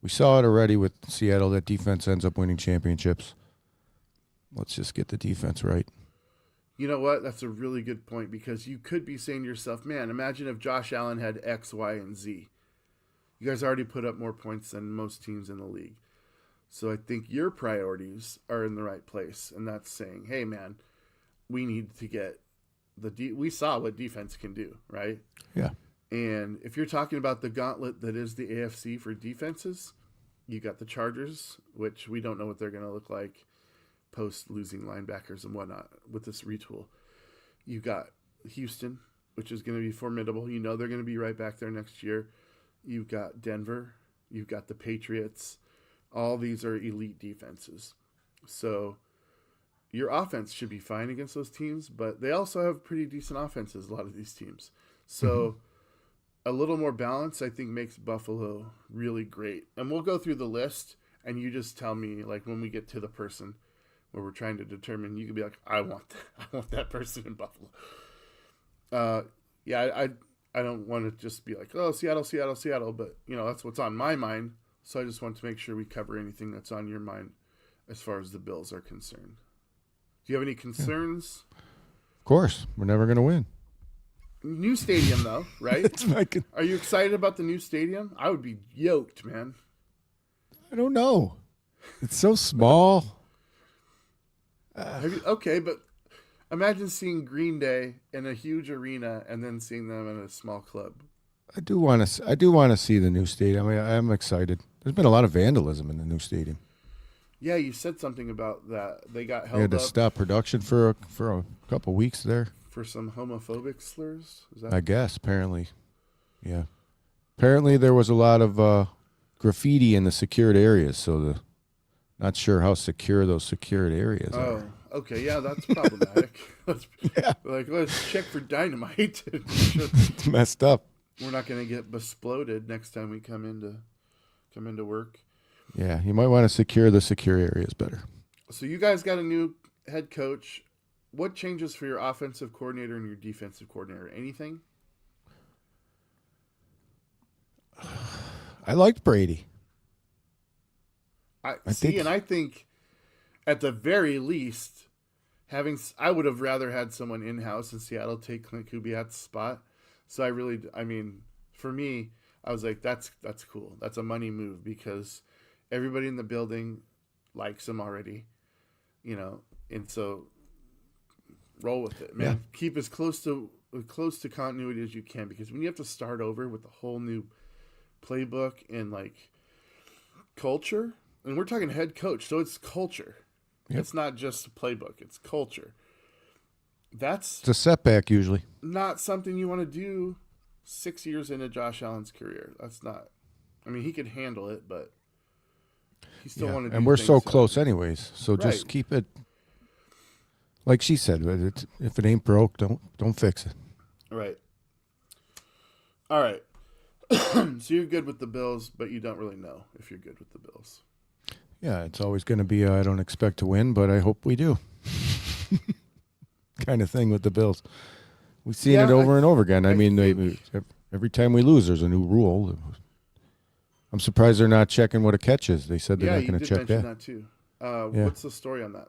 We saw it already with Seattle that defense ends up winning championships. Let's just get the defense right. You know what? That's a really good point because you could be saying to yourself, man, imagine if Josh Allen had X, Y, and Z. You guys already put up more points than most teams in the league. So I think your priorities are in the right place. And that's saying, hey, man, we need to get we saw what defense can do, right? Yeah. And if you're talking about the gauntlet that is the AFC for defenses, you got the Chargers, which we don't know what they're going to look like post losing linebackers and whatnot with this retool. You got Houston, which is going to be formidable. You know they're going to be right back there next year. You've got Denver. You've got the Patriots. All these are elite defenses. So your offense should be fine against those teams, but they also have pretty decent offenses, a lot of these teams. So a little more balance, I think, makes Buffalo really great. And we'll go through the list, and you just tell me, like, when we get to the person where we're trying to determine, you could be like, I want that person in Buffalo. I don't want to just be like, oh, Seattle, but, you know, that's what's on my mind. So I just want to make sure we cover anything that's on your mind as far as the Bills are concerned. Do you have any concerns? Of course. We're never going to win. New stadium, though, right? Are you excited about the new stadium? I would be yoked, man. I don't know. It's so small. Okay, but imagine seeing Green Day in a huge arena and then seeing them in a small club. I do want to see the new stadium. I mean, I am excited. There's been a lot of vandalism in the new stadium. Yeah, you said something about that. They got held They had to up stop production for a couple weeks there. for some homophobic slurs. Is that? I guess, apparently. Yeah. Apparently there was a lot of graffiti in the secured areas, so not sure how secure those secured areas are. Oh, okay. Yeah, that's problematic. Let's check for dynamite. It's messed up. We're not going to get besploded next time we come into work. Yeah, you might want to secure the secure areas better. So you guys got a new head coach. What changes for your offensive coordinator and your defensive coordinator? Anything? I liked Brady. I think at the very least, I would have rather had someone in-house in Seattle take Clint Kubiak's spot. So for me, I was like, that's cool. That's a money move because everybody in the building likes him already, you know, and so roll with it, man. Yeah. Keep as close to continuity as you can, because when you have to start over with a whole new playbook and like culture, and we're talking head coach, so it's culture. Yep. It's not just a playbook; it's culture. It's a setback usually. Not something you want to do 6 years into Josh Allen's career. That's not. I mean, he could handle it, but he still want to do. And we're so close, anyways. So just keep it. Like she said, if it ain't broke, don't fix it. Right. All right. So you're good with the Bills, but you don't really know if you're good with the Bills. Yeah, it's always going to be I don't expect to win, but I hope we do. Kind of thing with the Bills. We've seen it over and over again. I mean, every time we lose, there's a new rule. I'm surprised they're not checking what a catch is. They said they're not going to check that. Yeah, you did mention that too. What's the story on that?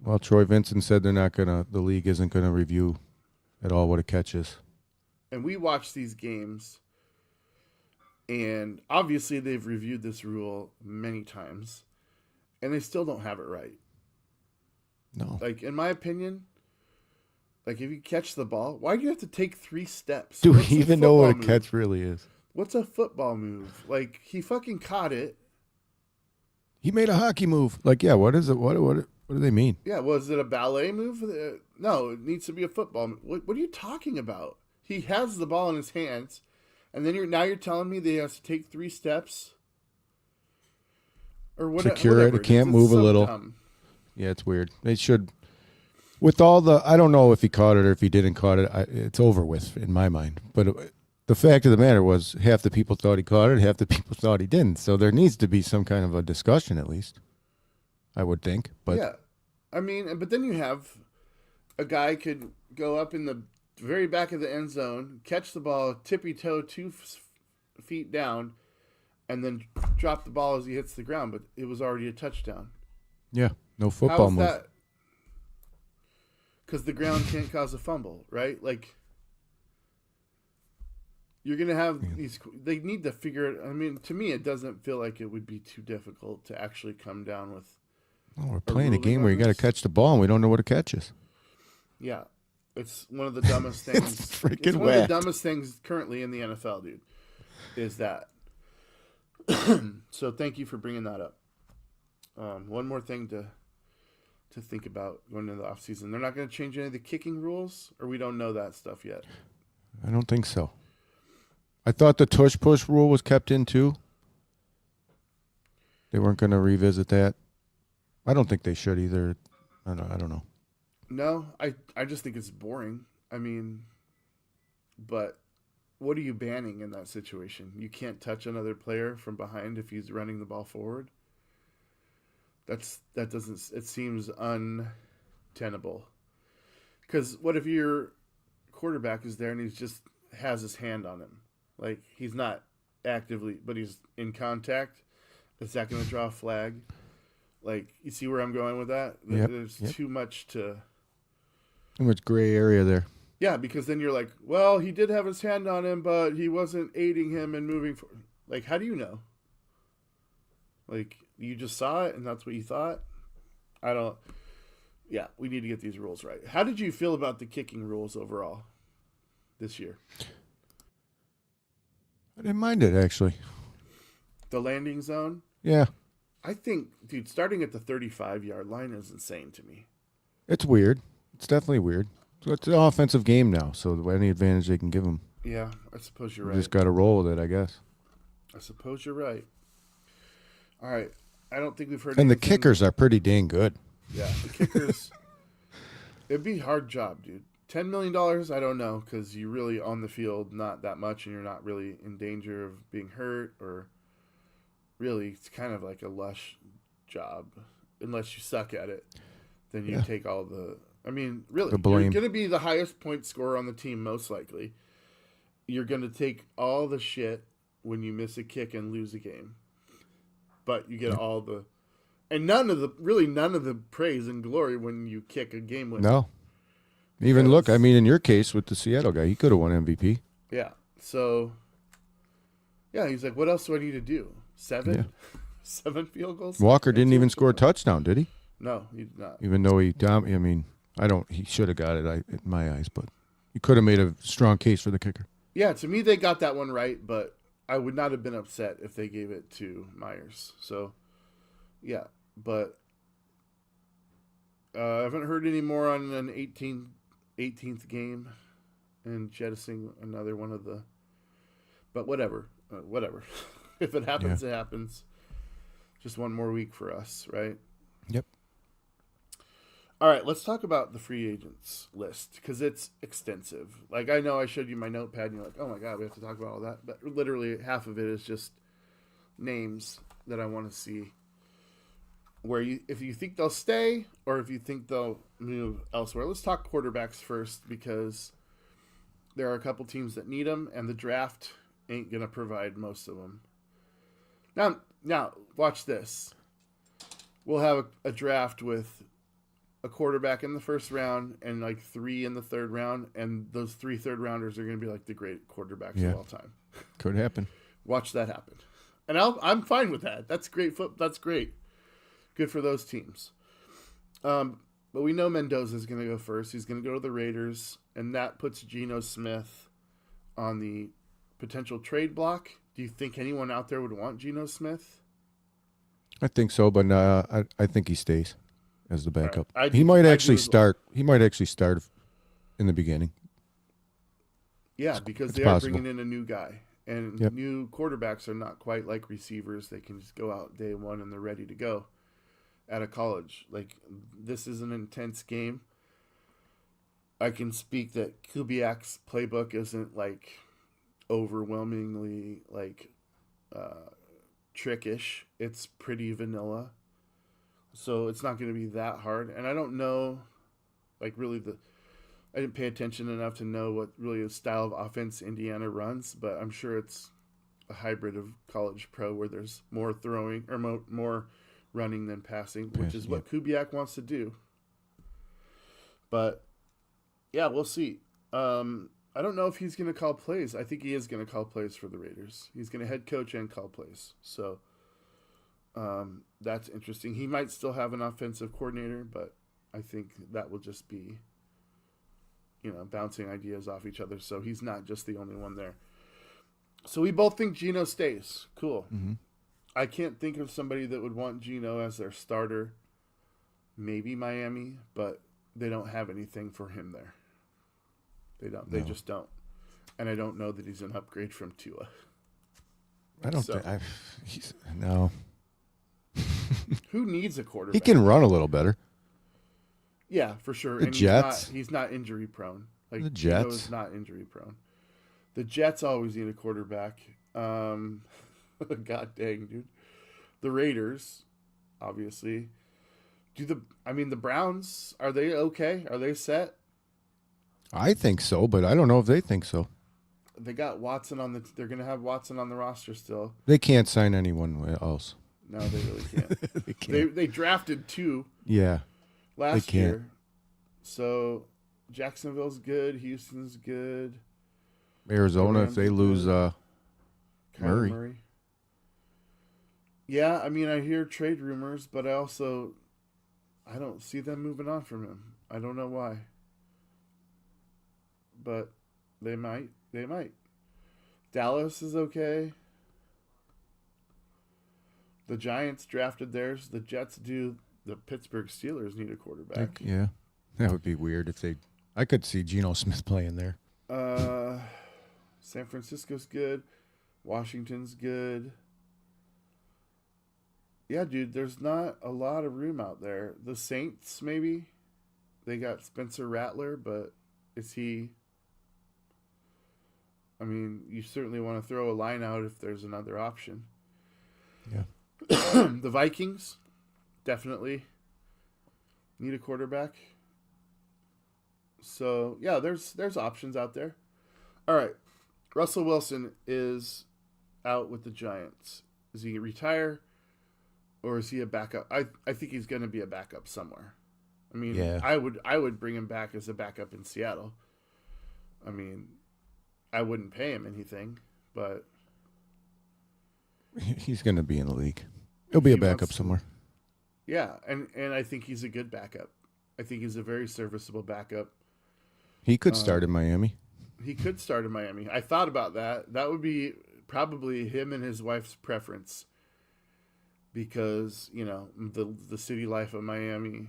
Well, Troy Vincent said the league isn't going to review at all what a catch is. And we watch these games, and obviously they've reviewed this rule many times, and they still don't have it right. No. Like, in my opinion, like if you catch the ball, why do you have to take 3 steps? Do we even know what a catch really is? What's a football move? Like, he fucking caught it. He made a hockey move. Like, yeah, what is it? What do they mean? Yeah, was it a ballet move? No, it needs to be a football move. What are you talking about? He has the ball in his hands, and then you're telling me that he has to take 3 steps? Or secure it. It can't move a little. Dumb. Yeah, it's weird. They should. With all I don't know if he caught it or if he didn't caught it. It's over with in my mind. But the fact of the matter was, half the people thought he caught it, half the people thought he didn't. So there needs to be some kind of a discussion at least, I would think. But yeah, I mean, but then you have a guy could go up in the very back of the end zone, catch the ball, tippy toe 2 feet down, and then drop the ball as he hits the ground. But it was already a touchdown. Yeah, no How football is move. that? Because the ground can't cause a fumble, right? Like, you're going to have these. They need to figure it. I mean, to me, it doesn't feel like it would be too difficult to actually come down with. Oh, we're playing a ruling game on where you got to this? catch the ball, and we don't know what to catch is. Yeah. It's one of the dumbest things. freaking It's one whacked. of the dumbest things currently in the NFL, dude. Is that. So thank you for bringing that up. One more thing to think about going into the offseason. They're not going to change any of the kicking rules, or we don't know that stuff yet. I don't think so. I thought the tush-push rule was kept in, too. They weren't going to revisit that. I don't think they should either. I don't know. No, I just think it's boring. I mean, but what are you banning in that situation? You can't touch another player from behind if he's running the ball forward. That doesn't. It seems untenable. Because what if your quarterback is there and he's just has his hand on him, like he's not actively, but he's in contact? Is that going to draw a flag? Like, you see where I'm going with that? Yep, There's yep. too much to. Too much gray area there. Yeah, because then you're like, well, he did have his hand on him, but he wasn't aiding him in moving forward. Like, how do you know? Like, you just saw it and that's what you thought? I don't. Yeah, we need to get these rules right. How did you feel about the kicking rules overall this year? I didn't mind it, actually. The landing zone? Yeah, I think, dude, starting at the 35-yard line is insane to me. it's weird. It's definitely weird. So it's an offensive game now, so any advantage they can give them. Yeah, I suppose you're We right. just got to roll with it, I guess. I suppose you're right. All right. I don't think we've heard And the anything- kickers are pretty dang good. Yeah, the kickers. It'd be a hard job, dude. $10 million, I don't know, because you're really on the field not that much, and you're not really in danger of being hurt, or really, it's kind of like a lush job, unless you suck at it. Then you Yeah. take all the. I mean, really, The blame. you're going to be the highest point scorer on the team, most likely. You're going to take all the shit when you miss a kick and lose a game, but you get all the. And none of the praise and glory when you kick a game winner. No. Even look, I Because- mean, in your case with the Seattle guy, he could have won MVP. Yeah. So, yeah, he's like, what else do I need to do? 7? Yeah. 7 field goals? Walker And didn't 2 even score a extra points? touchdown, did he? No, he did not. Even though he should have got it in my eyes, but he could have made a strong case for the kicker. Yeah, to me, they got that one right, but I would not have been upset if they gave it to Myers. So, yeah, but I haven't heard any more on an 18th game and jettisoning another one of the. But whatever. If it happens, it happens. Just one more week for us, right? Yep. All right, let's talk about the free agents list because it's extensive. Like, I know I showed you my notepad and you're like, oh my God, we have to talk about all that. But literally half of it is just names that I want to see if you think they'll stay or if you think they'll move elsewhere. Let's talk quarterbacks first because there are a couple teams that need them and the draft ain't going to provide most of them. Now, watch this. We'll have a draft with a quarterback in the first round and like 3 in the third round, and those 3 third-rounders are going to be like the great quarterbacks of all time. Could happen. Watch that happen. And I'm fine with that. That's great. That's great. Good for those teams. But we know Mendoza's going to go first. He's going to go to the Raiders, and that puts Geno Smith on the potential trade block. Do you think anyone out there would want Geno Smith? I think so, but I think he stays as the backup. Right. He might I actually do as well. start. He might actually start in the beginning. Yeah, because it's they possible. are bringing in a new guy. And Yep. new quarterbacks are not quite like receivers. They can just go out day one and they're ready to go out of college. Like, this is an intense game. I can speak that Kubiak's playbook isn't like overwhelmingly like trickish. It's pretty vanilla. So it's not going to be that hard. And I don't know like really I didn't pay attention enough to know what really the style of offense Indiana runs, but I'm sure it's a hybrid of college pro where there's more throwing or more running than passing, which is what Kubiak wants to do. But yeah, we'll see. I don't know if he's going to call plays. I think he is going to call plays for the Raiders. He's going to head coach and call plays. So that's interesting. He might still have an offensive coordinator, but I think that will just be, bouncing ideas off each other. So he's not just the only one there. So we both think Geno stays. Cool. Mm-hmm. I can't think of somebody that would want Geno as their starter. Maybe Miami, but they don't have anything for him there. They don't. No. They just don't. And I don't know that he's an upgrade from Tua. I don't think no. Who needs a quarterback? He can run a little better. Yeah, for sure. The and Jets. He's not injury prone. Like the Jets. Geno is not injury prone. The Jets always need a quarterback. God dang, dude. The Raiders, obviously. The Browns, are they okay? Are they set? I think so, but I don't know if they think so. They got Watson they're going to have Watson on the roster still. They can't sign anyone else. No, they really can't. They can't. They drafted 2 last year. So Jacksonville's good. Houston's good. Arizona, if they lose Murray. Yeah, I hear trade rumors, but I don't see them moving on from him. I don't know why. But they might. They might. Dallas is okay. The Giants drafted theirs. The Jets do. The Pittsburgh Steelers need a quarterback. Yeah. That would be weird if they... I could see Geno Smith playing there. San Francisco's good. Washington's good. Yeah, dude, there's not a lot of room out there. The Saints, maybe. They got Spencer Rattler, but is he... you certainly want to throw a line out if there's another option. Yeah. The Vikings definitely need a quarterback. So, yeah, there's options out there. All right. Russell Wilson is out with the Giants. Does he retire or is he a backup? I think he's going to be a backup somewhere. I would bring him back as a backup in Seattle. I wouldn't pay him anything, but he's going to be in the league. He'll be a backup somewhere. Yeah, and I think he's a good backup. I think he's a very serviceable backup. He could start in Miami. He could start in Miami. I thought about that. That would be probably him and his wife's preference because, the city life of Miami,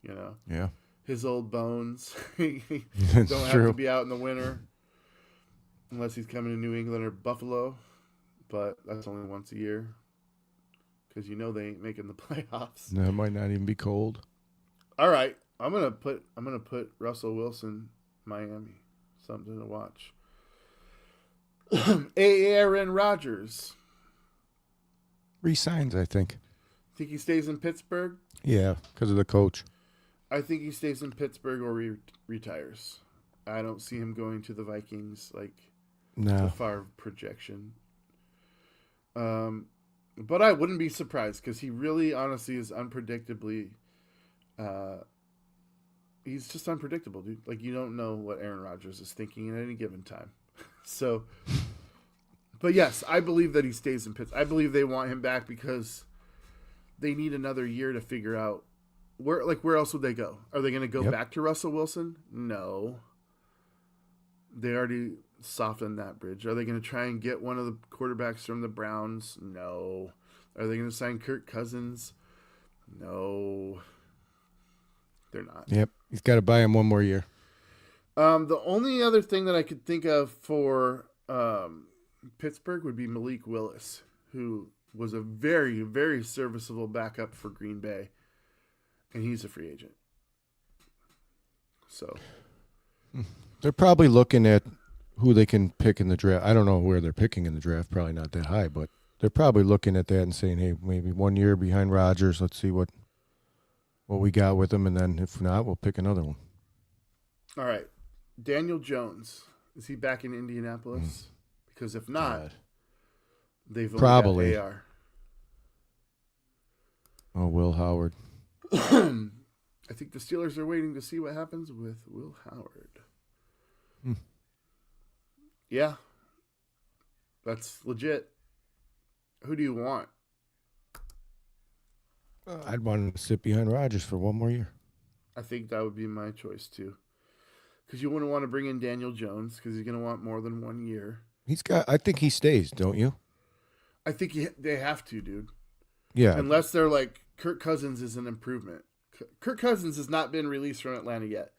Yeah. His old bones. Don't have to be out in the winter. Unless he's coming to New England or Buffalo, but that's only once a year because they ain't making the playoffs. That might not even be cold. All right, I'm gonna put Russell Wilson, Miami, something to watch. Aaron Rodgers Resigns, I think. Think he stays in Pittsburgh? Yeah, because of the coach. I think he stays in Pittsburgh or retires. I don't see him going to the Vikings No. a far projection. But I wouldn't be surprised because he really, honestly, is unpredictably. He's just unpredictable, dude. You don't know what Aaron Rodgers is thinking at any given time. So, but yes, I believe that he stays in Pittsburgh. I believe they want him back because they need another year to figure out where else would they go? Are they going to go back to Russell Wilson? No. They already softened that bridge. Are they going to try and get one of the quarterbacks from the Browns? No. Are they going to sign Kirk Cousins? No. They're not. Yep. He's got to buy him one more year. The only other thing that I could think of for Pittsburgh would be Malik Willis, who was a very, very serviceable backup for Green Bay, and he's a free agent. So they're probably looking at who they can pick in the draft. I don't know where they're picking in the draft. Probably not that high, but they're probably looking at that and saying, "Hey, maybe 1 year behind Rodgers. Let's see what what we got with him, and then if not, we'll pick another one. All right. Daniel Jones. Is he back in Indianapolis? Because if not, God. they've only Probably. got AR. Oh, Will Howard. I think the Steelers are waiting to see what happens with Will Howard. Yeah. That's legit. Who do you want? I'd want him to sit behind Rodgers for one more year. I think that would be my choice too. Because you wouldn't want to bring in Daniel Jones because he's going to want more than 1 year. I think he stays, don't you? I think they have to, dude. Yeah. Unless they're like, Kirk Cousins is an improvement. Kirk Cousins has not been released from Atlanta yet,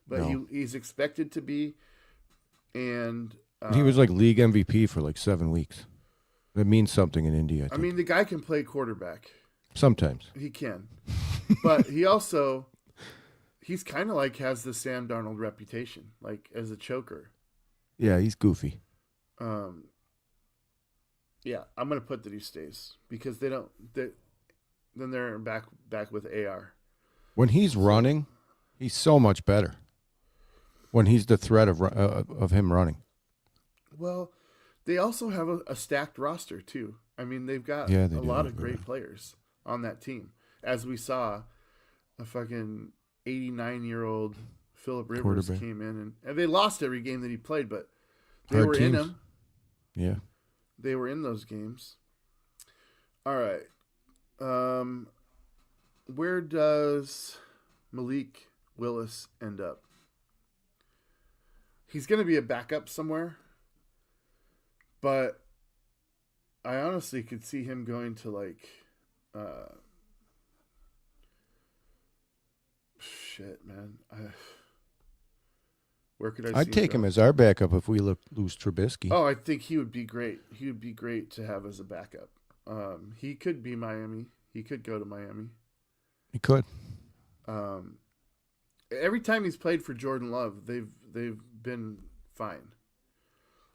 but No. he's expected to be. And He was like league MVP for like 7 weeks. That means something in India. I I think. mean, the guy can play quarterback. Sometimes. He can. But he's kind of like has the Sam Darnold reputation, like as a choker. Yeah, he's goofy. Yeah, I'm going to put that he stays because then they're back with AR. When he's running, he's so much better. When he's the threat of him running. Well, they also have a stacked roster too. I mean, they've got Yeah, a they do. lot of great players on that team. As we saw, a fucking 89-year-old Phillip Rivers Quarterback. came in and they lost every game that he played, but they Hard were in teams. them. Yeah. They were in those games. All right. Where does Malik Willis end up? He's going to be a backup somewhere. But I honestly could see him going to like shit, man. Where could I see I'd take him go? as our backup if we lose Trubisky. Oh, I think he would be great. He would be great to have as a backup. He could be Miami. He could go to Miami. He could. Every time he's played for Jordan Love, they've been fine.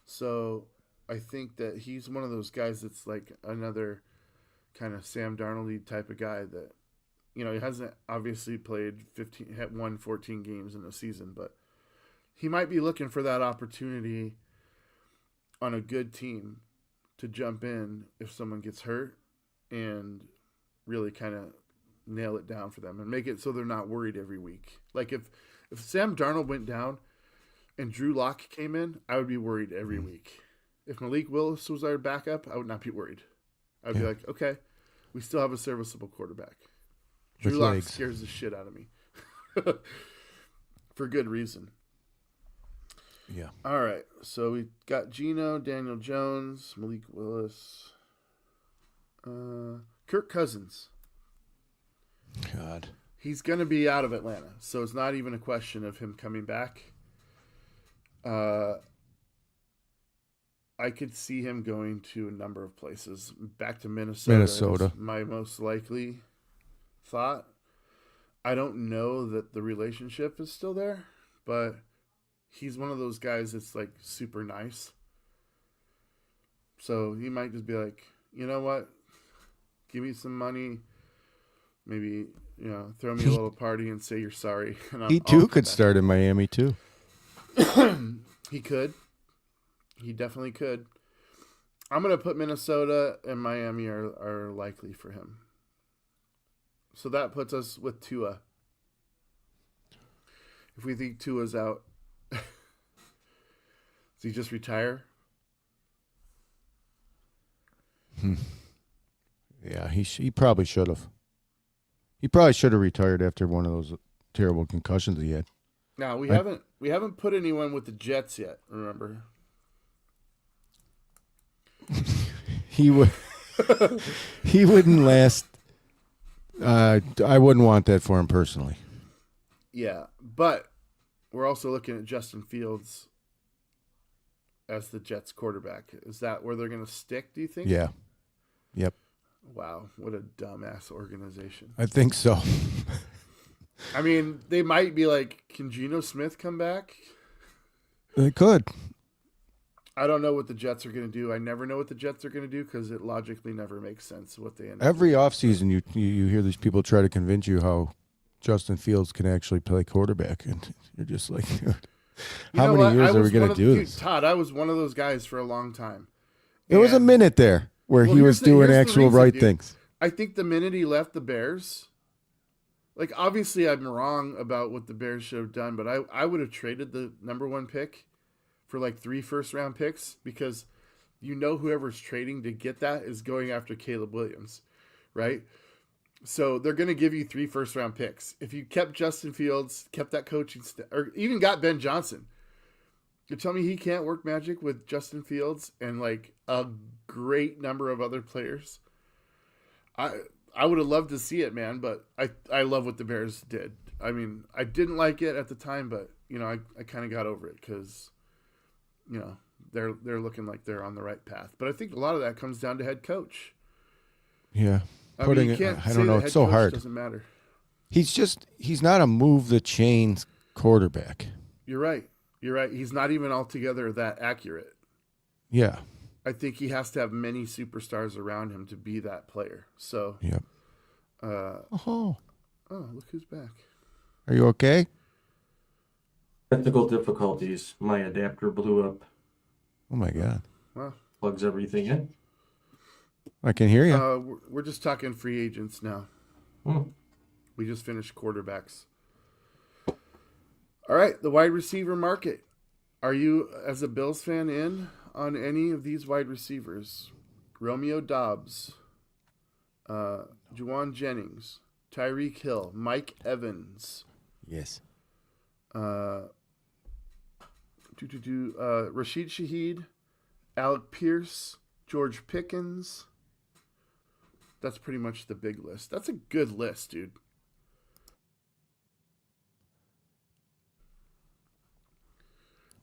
So I think that he's one of those guys that's like another kind of Sam Darnold type of guy that, you know, he hasn't obviously won 14 games in a season, but he might be looking for that opportunity on a good team to jump in if someone gets hurt and really kind of nail it down for them and make it so they're not worried every week. Like if Sam Darnold went down and Drew Lock came in, I would be worried every week. If Malik Willis was our backup, I would not be worried. I'd be like, okay, we still have a serviceable quarterback. Drew Lock scares the shit out of me. For good reason. Yeah. All right. So we got Geno, Daniel Jones, Malik Willis, Kirk Cousins. God. He's going to be out of Atlanta, so it's not even a question of him coming back. I could see him going to a number of places. Back to Minnesota. Minnesota. Is my most likely thought. I don't know that the relationship is still there, but he's one of those guys that's like super nice. So he might just be like, you know what? Give me some money. Maybe, you know, throw me a little party and say you're sorry. And He too could start in Miami too. He could. He definitely could. I'm going to put Minnesota and Miami are likely for him. So that puts us with Tua. If we think Tua's out, does he just retire? Yeah, he probably should have. He probably should have retired after one of those terrible concussions he had. No, we haven't put anyone with the Jets yet, remember? He would. He wouldn't last. I wouldn't want that for him personally. Yeah, but we're also looking at Justin Fields as the Jets quarterback. Is that where they're going to stick, do you think? Yeah. Yep. Wow, what a dumbass organization. I think so. I mean, they might be like, can Geno Smith come back? They could. I don't know what the Jets are going to do. I never know what the Jets are going to do because it logically never makes sense what they end up Every doing. offseason, you hear these people try to convince you how Justin Fields can actually play quarterback, and you're just like, dude, You how know many what? years I are we was going one to of do dude, this? Todd, I was one of those guys for a long time. There was a And- minute there where Well, he was doing here's the actual reason, right dude. things. I think the minute he left the Bears, like obviously I'm wrong about what the Bears should have done, but I would have traded the number 1 pick for like 3 first-round picks because whoever's trading to get that is going after Caleb Williams, right? So they're going to give you 3 first-round picks. If you kept Justin Fields, kept that coaching or even got Ben Johnson, you tell me he can't work magic with Justin Fields and like a great number of other players. I would have loved to see it, man, but I love what the Bears did. I mean, I didn't like it at the time, but I kind of got over it because they're looking like they're on the right path. But I think a lot of that comes down to head coach. Yeah. I mean, you can't I say don't know. the It's head so coach hard. doesn't matter. He's not a move the chains quarterback. You're right. He's not even altogether that accurate. Yeah. I think he has to have many superstars around him to be that player. So, Yep. oh, look who's back. Are you okay? Technical difficulties. My adapter blew up. Oh my God. Well, Plugs everything in. I can hear you. we're just talking free agents now. We just finished quarterbacks. All right, the wide receiver market. Are you, as a Bills fan, in on any of these wide receivers? Romeo Doubs, Juwan Jennings, Tyreek Hill, Mike Evans, Yes. Rashid Shaheed, Alec Pierce, George Pickens. That's pretty much the big list. That's a good list, dude.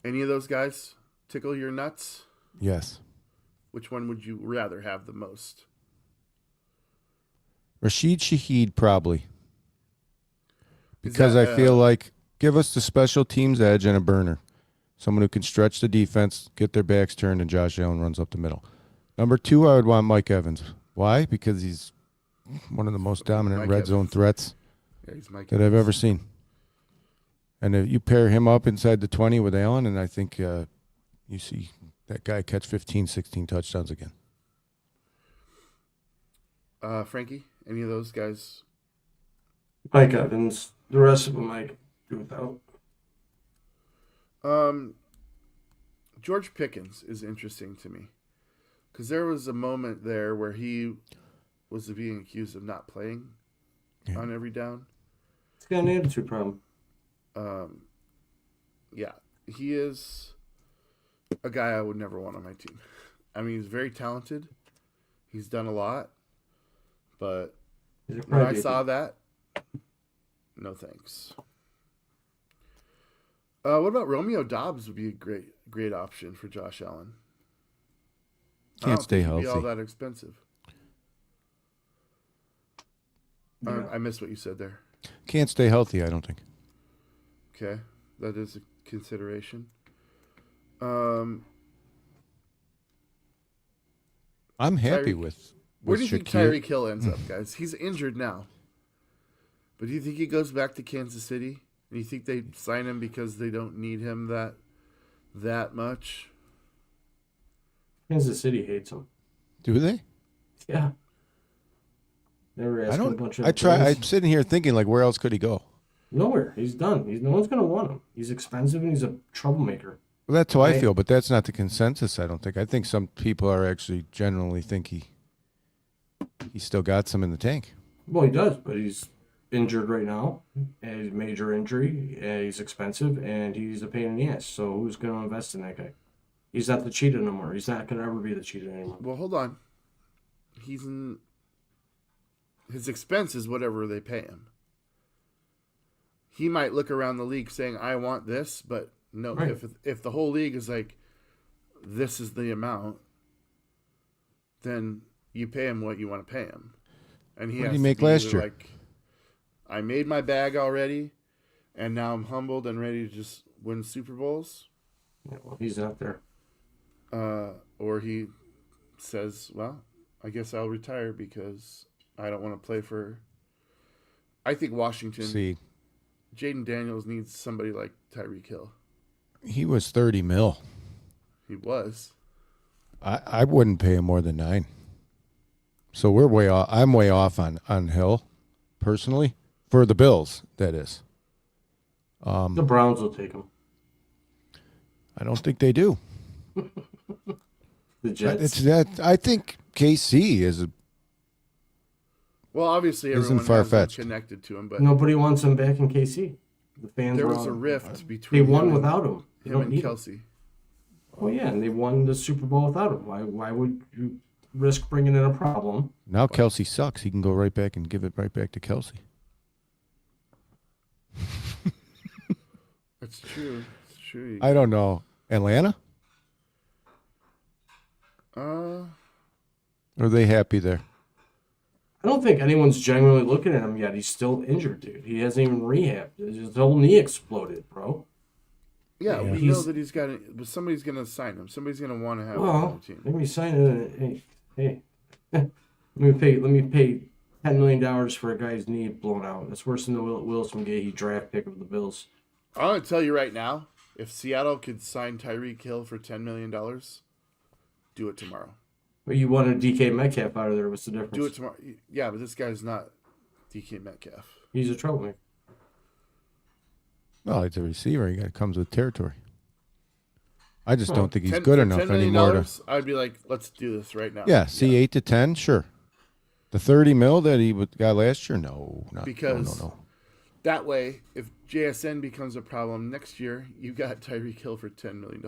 Any of those guys tickle your nuts? Yes. Which one would you rather have the most? Rashid Shaheed, probably. Is Because that, I feel like give us the special teams edge and a burner. Someone who can stretch the defense, get their backs turned, and Josh Allen runs up the middle. Number 2, I would want Mike Evans. Why? Because he's one of the most dominant Mike red zone Evans. threats Yeah, he's Mike that I've Evans. ever seen. And if you pair him up inside the 20 with Allen, and I think you see that guy catch 15, 16 touchdowns again. Frankie, any of those guys? Mike Evans. The rest of them I could do without. George Pickens is interesting to me because there was a moment there where he was being accused of not playing on every down. He's got an attitude problem. Yeah, he is a guy I would never want on my team. I mean, he's very talented. He's done a lot, but He's a when I crybaby. saw that, no thanks. What about Romeo Doubs? Would be a great option for Josh Allen. I Can't don't stay think he'd be all healthy. that expensive. Yeah. I missed what you said there. Can't stay healthy, I don't think. Okay, that is a consideration. I'm happy Tyreek- with Where do you think Shaquille. Tyreek Hill ends up, guys? He's injured now. But do you think he goes back to Kansas City? And you think they sign him because they don't need him that much? Kansas City hates him. Do they? Yeah. They were I asking a don't. bunch of I try. players. I'm sitting here thinking, like, where else could he go? Nowhere. He's done. No one's going to want him. He's expensive and he's a troublemaker. Well, that's how I Right. feel, but that's not the consensus. I don't think. I think some people are actually generally think he still got some in the tank. Well, he does, but he's injured right now. And he's a major injury. And he's expensive and he's a pain in the ass. So who's going to invest in that guy? He's not the cheetah no more. He's not going to ever be the cheetah anymore. Well, hold on. His expense is whatever they pay him. He might look around the league saying, I want this, but no, Right. if the whole league is like, this is the amount, then you pay him what you want to pay him. And he What did has he to make be last either year? like, I made my bag already, and now I'm humbled and ready to just win Super Bowls. Yeah, well, he's not there. Or he says, well, I guess I'll retire because I don't want to play for I think Washington, See, Jaden Daniels needs somebody like Tyreek Hill. he was 30 mil. He was. I wouldn't pay him more than 9. So we're way off. I'm way off on Hill, personally, for the Bills. That is. The Browns will take him. I don't think they do. The Jets. It's that. I think KC is. Well, obviously Isn't everyone has far-fetched. connected to him, but Nobody wants him back in KC. The fans. there were was a all- rift They between won him without him. They him don't and need him. Kelsey. Well, yeah, and they won the Super Bowl without him. Why would you risk bringing in a problem? Now Kelsey sucks. He can go right back and give it right back to Kelsey. That's true. It's true. I don't know. Atlanta? Or are they happy there? I don't think anyone's genuinely looking at him yet. He's still injured, dude. He hasn't even rehabbed. His whole knee exploded, bro. yeah, Yeah. we know that he's got it, but somebody's going to sign him. Somebody's going to want to have him on Well, the team. let me sign it. Hey, let me pay $10 million for a guy's knee blown out. That's worse than the Wilson Gahey draft pick of the Bills. I'm going to tell you right now, if Seattle could sign Tyreek Hill for $10 million, do it tomorrow. But you wanted DK Metcalf out of there. What's the difference? Do it tomorrow. Yeah, but this guy's not DK Metcalf. He's a troublemaker. Well, he's a receiver. He comes with territory. I just Well, don't think he's 10 good for enough $10 million, anymore. I'd be like, let's do this right now. Yeah, see, 8 to 10, sure. The 30 mil that he got last year, no, Because no. that way, if JSN becomes a problem next year, you got Tyreek Hill for $10 million.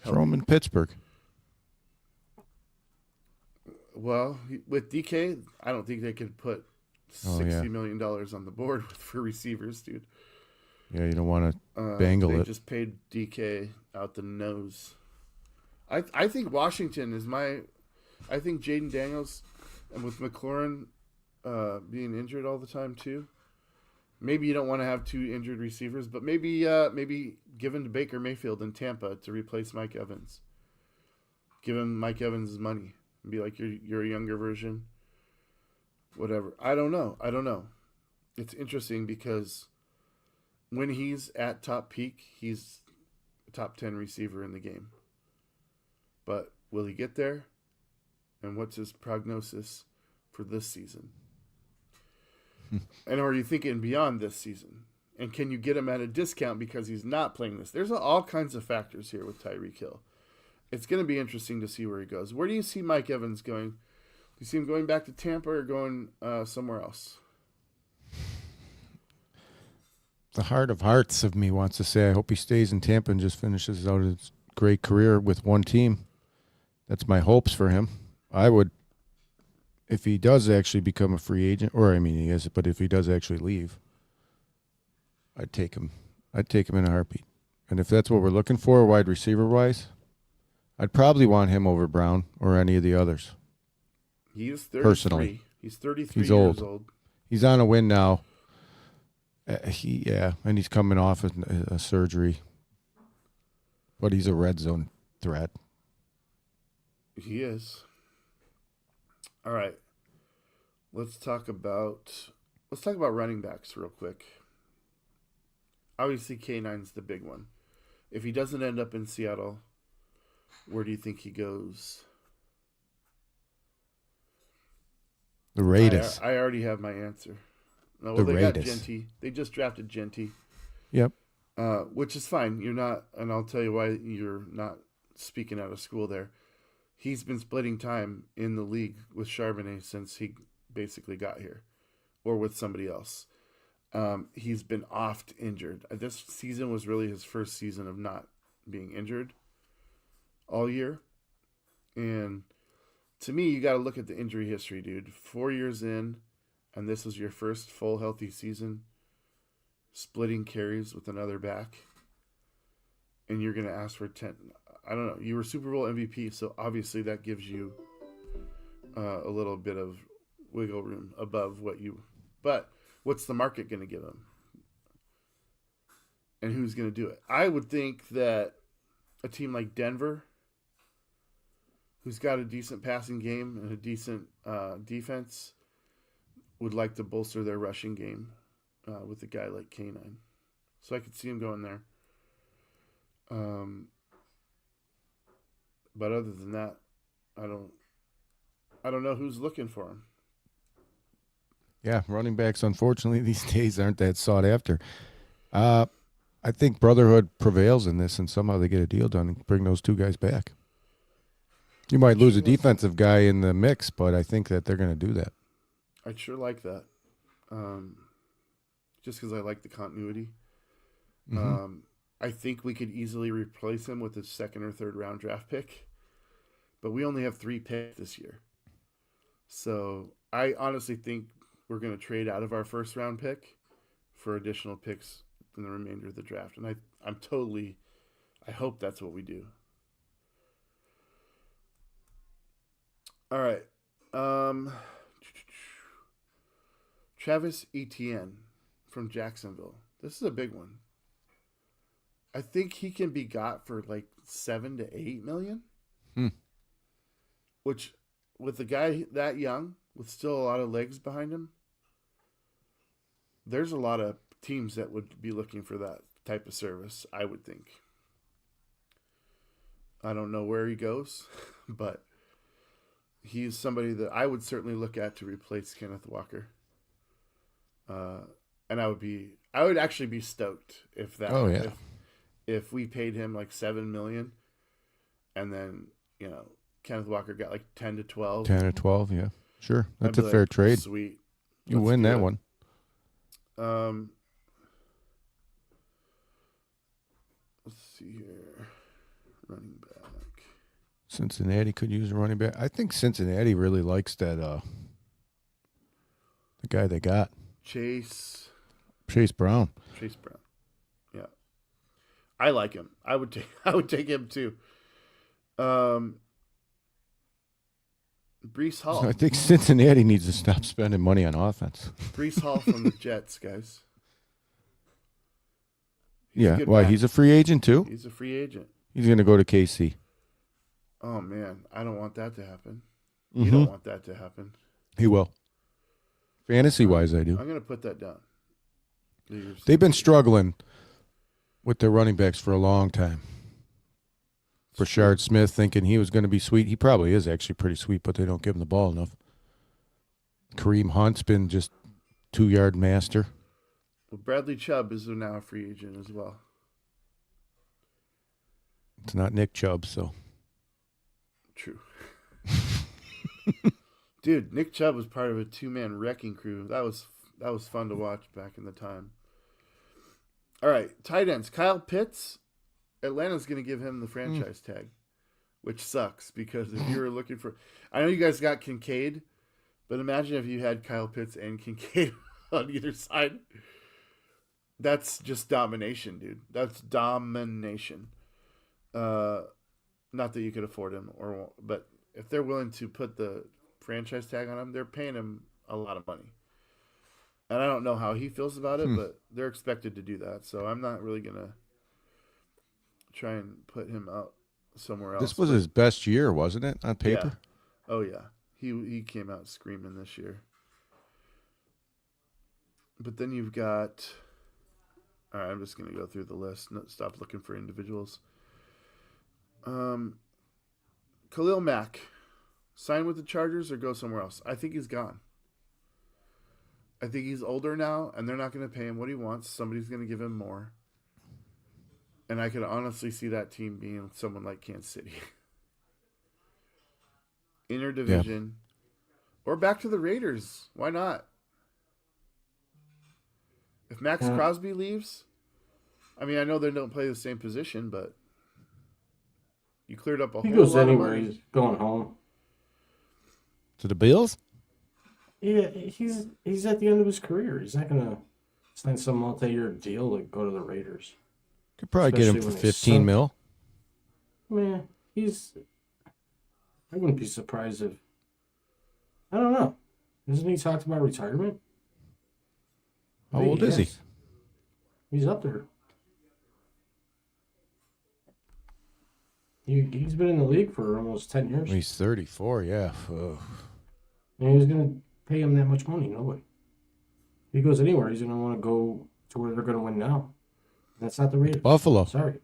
Throw him in Pittsburgh. Well, with DK, I don't think they could put $60 million on the board for receivers, dude. Yeah, you don't want to bangle They it. just paid DK out the nose. I think Washington is my. I think Jaden Daniels, and with McLaurin being injured all the time too. Maybe you don't want to have 2 injured receivers, but maybe give him to Baker Mayfield in Tampa to replace Mike Evans. Give him Mike Evans' money and be like you're a younger version. Whatever. I don't know. It's interesting because when he's at top peak, he's a top 10 receiver in the game. But will he get there? And what's his prognosis for this season? And are you thinking beyond this season? And can you get him at a discount because he's not playing this? There's all kinds of factors here with Tyreek Hill. It's going to be interesting to see where he goes. Where do you see Mike Evans going? Do you see him going back to Tampa or going somewhere else? The heart of hearts of me wants to say I hope he stays in Tampa and just finishes out his great career with one team. That's my hopes for him. I would, if he does actually become a free agent, or I mean he is, but if he does actually leave, I'd take him. I'd take him in a heartbeat. And if that's what we're looking for, wide receiver wise, I'd probably want him over Brown or any of the others. He is 33. Personally. He's 33 He's years old. old. He's on a win now. And he's coming off a surgery, but he's a red zone threat. He is. All right. Let's talk about running backs real quick. Obviously, K9's the big one. If he doesn't end up in Seattle, where do you think he goes? The Raiders. I already have my answer. No, The well, they got Raiders. Genty. They just drafted Genty, Yep. which is fine. You're not, and I'll tell you why you're not speaking out of school there. He's been splitting time in the league with Charbonnet since he basically got here, or with somebody else. He's been oft injured. This season was really his first season of not being injured all year. And to me, you got to look at the injury history, dude. 4 years in, and this was your first full healthy season, splitting carries with another back, and you're going to ask for 10. I don't know. You were Super Bowl MVP, so obviously that gives you a little bit of wiggle room above what you. But what's the market going to give him? And who's going to do it? I would think that a team like Denver, who's got a decent passing game and a decent defense, would like to bolster their rushing game with a guy like K9. So I could see him going there. But other than that, I don't know who's looking for him. Yeah, running backs, unfortunately, these days aren't that sought after. I think brotherhood prevails in this, and somehow they get a deal done and bring those two guys back. You might lose a defensive guy in the mix, but I think that they're going to do that. I'd sure like that. Just because I like the continuity. I think we could easily replace him with a second or third round draft pick. But we only have 3 picks this year. So I honestly think we're going to trade out of our first round pick for additional picks in the remainder of the draft. And I hope that's what we do. All right. Travis Etienne from Jacksonville. This is a big one. I think he can be got for like 7 to 8 million. Which, with a guy that young, with still a lot of legs behind him, there's a lot of teams that would be looking for that type of service, I would think. I don't know where he goes, but he's somebody that I would certainly look at to replace Kenneth Walker. And I would actually be stoked if that. Oh, yeah. If we paid him like $7 million, and then Kenneth Walker got like 10 to 12. 10 or 12, yeah, sure, that's a I'd be fair like, trade. Sweet, You win that one. Let's see here, running back. Cincinnati could use a running back. I think Cincinnati really likes that. The guy they got, Chase Brown. Yeah, I like him. I would take him too. Brees Hall. I think Cincinnati needs to stop spending money on offense. Brees Hall from the Jets, guys. He's a free agent too. He's a free agent. He's going to go to KC. Oh man, I don't want that to happen. You don't want that to happen. He will. Fantasy-wise, I do. I'm going to put that down. They've been struggling with their running backs for a long time. Brashard Smith thinking he was going to be sweet. He probably is actually pretty sweet, but they don't give him the ball enough. Kareem Hunt's been just 2-yard master. Well, Bradley Chubb is now a free agent as well. It's not Nick Chubb, so. True. Dude, Nick Chubb was part of a 2-man wrecking crew. That was fun to watch back in the time. All right, tight ends. Kyle Pitts. Atlanta's going to give him the franchise tag, which sucks because if you were looking for... I know you guys got Kincaid, but imagine if you had Kyle Pitts and Kincaid on either side. That's just domination, dude. That's domination. Not that you could afford him, but if they're willing to put the franchise tag on him, they're paying him a lot of money. And I don't know how he feels about it, but they're expected to do that. So I'm not really going to try and put him out somewhere else. This was his best year, wasn't it, on paper? Yeah. Oh, yeah. He came out screaming this year. But then you've got... All right, I'm just going to go through the list. Stop looking for individuals. Khalil Mack. Sign with the Chargers or go somewhere else? I think he's gone. I think he's older now, and they're not going to pay him what he wants. Somebody's going to give him more. And I could honestly see that team being someone like Kansas City. Interdivision. Yeah. Or back to the Raiders. Why not? If Max Crosby leaves, I mean, I know they don't play the same position, but you cleared up a whole lot of money. He goes anywhere. He's going home. To the Bills? Yeah, he's at the end of his career. He's not going to sign some multi-year deal to go to the Raiders. Could probably get him for 15 mil. Man, I wouldn't be surprised if... I don't know. Hasn't he talked about retirement? How old is he? He's up there. He's been in the league for almost 10 years. He's 34, yeah. And he was going to pay him that much money. No way. If he goes anywhere, he's going to want to go to where they're going to win now. That's not the Raiders. Buffalo. Sorry.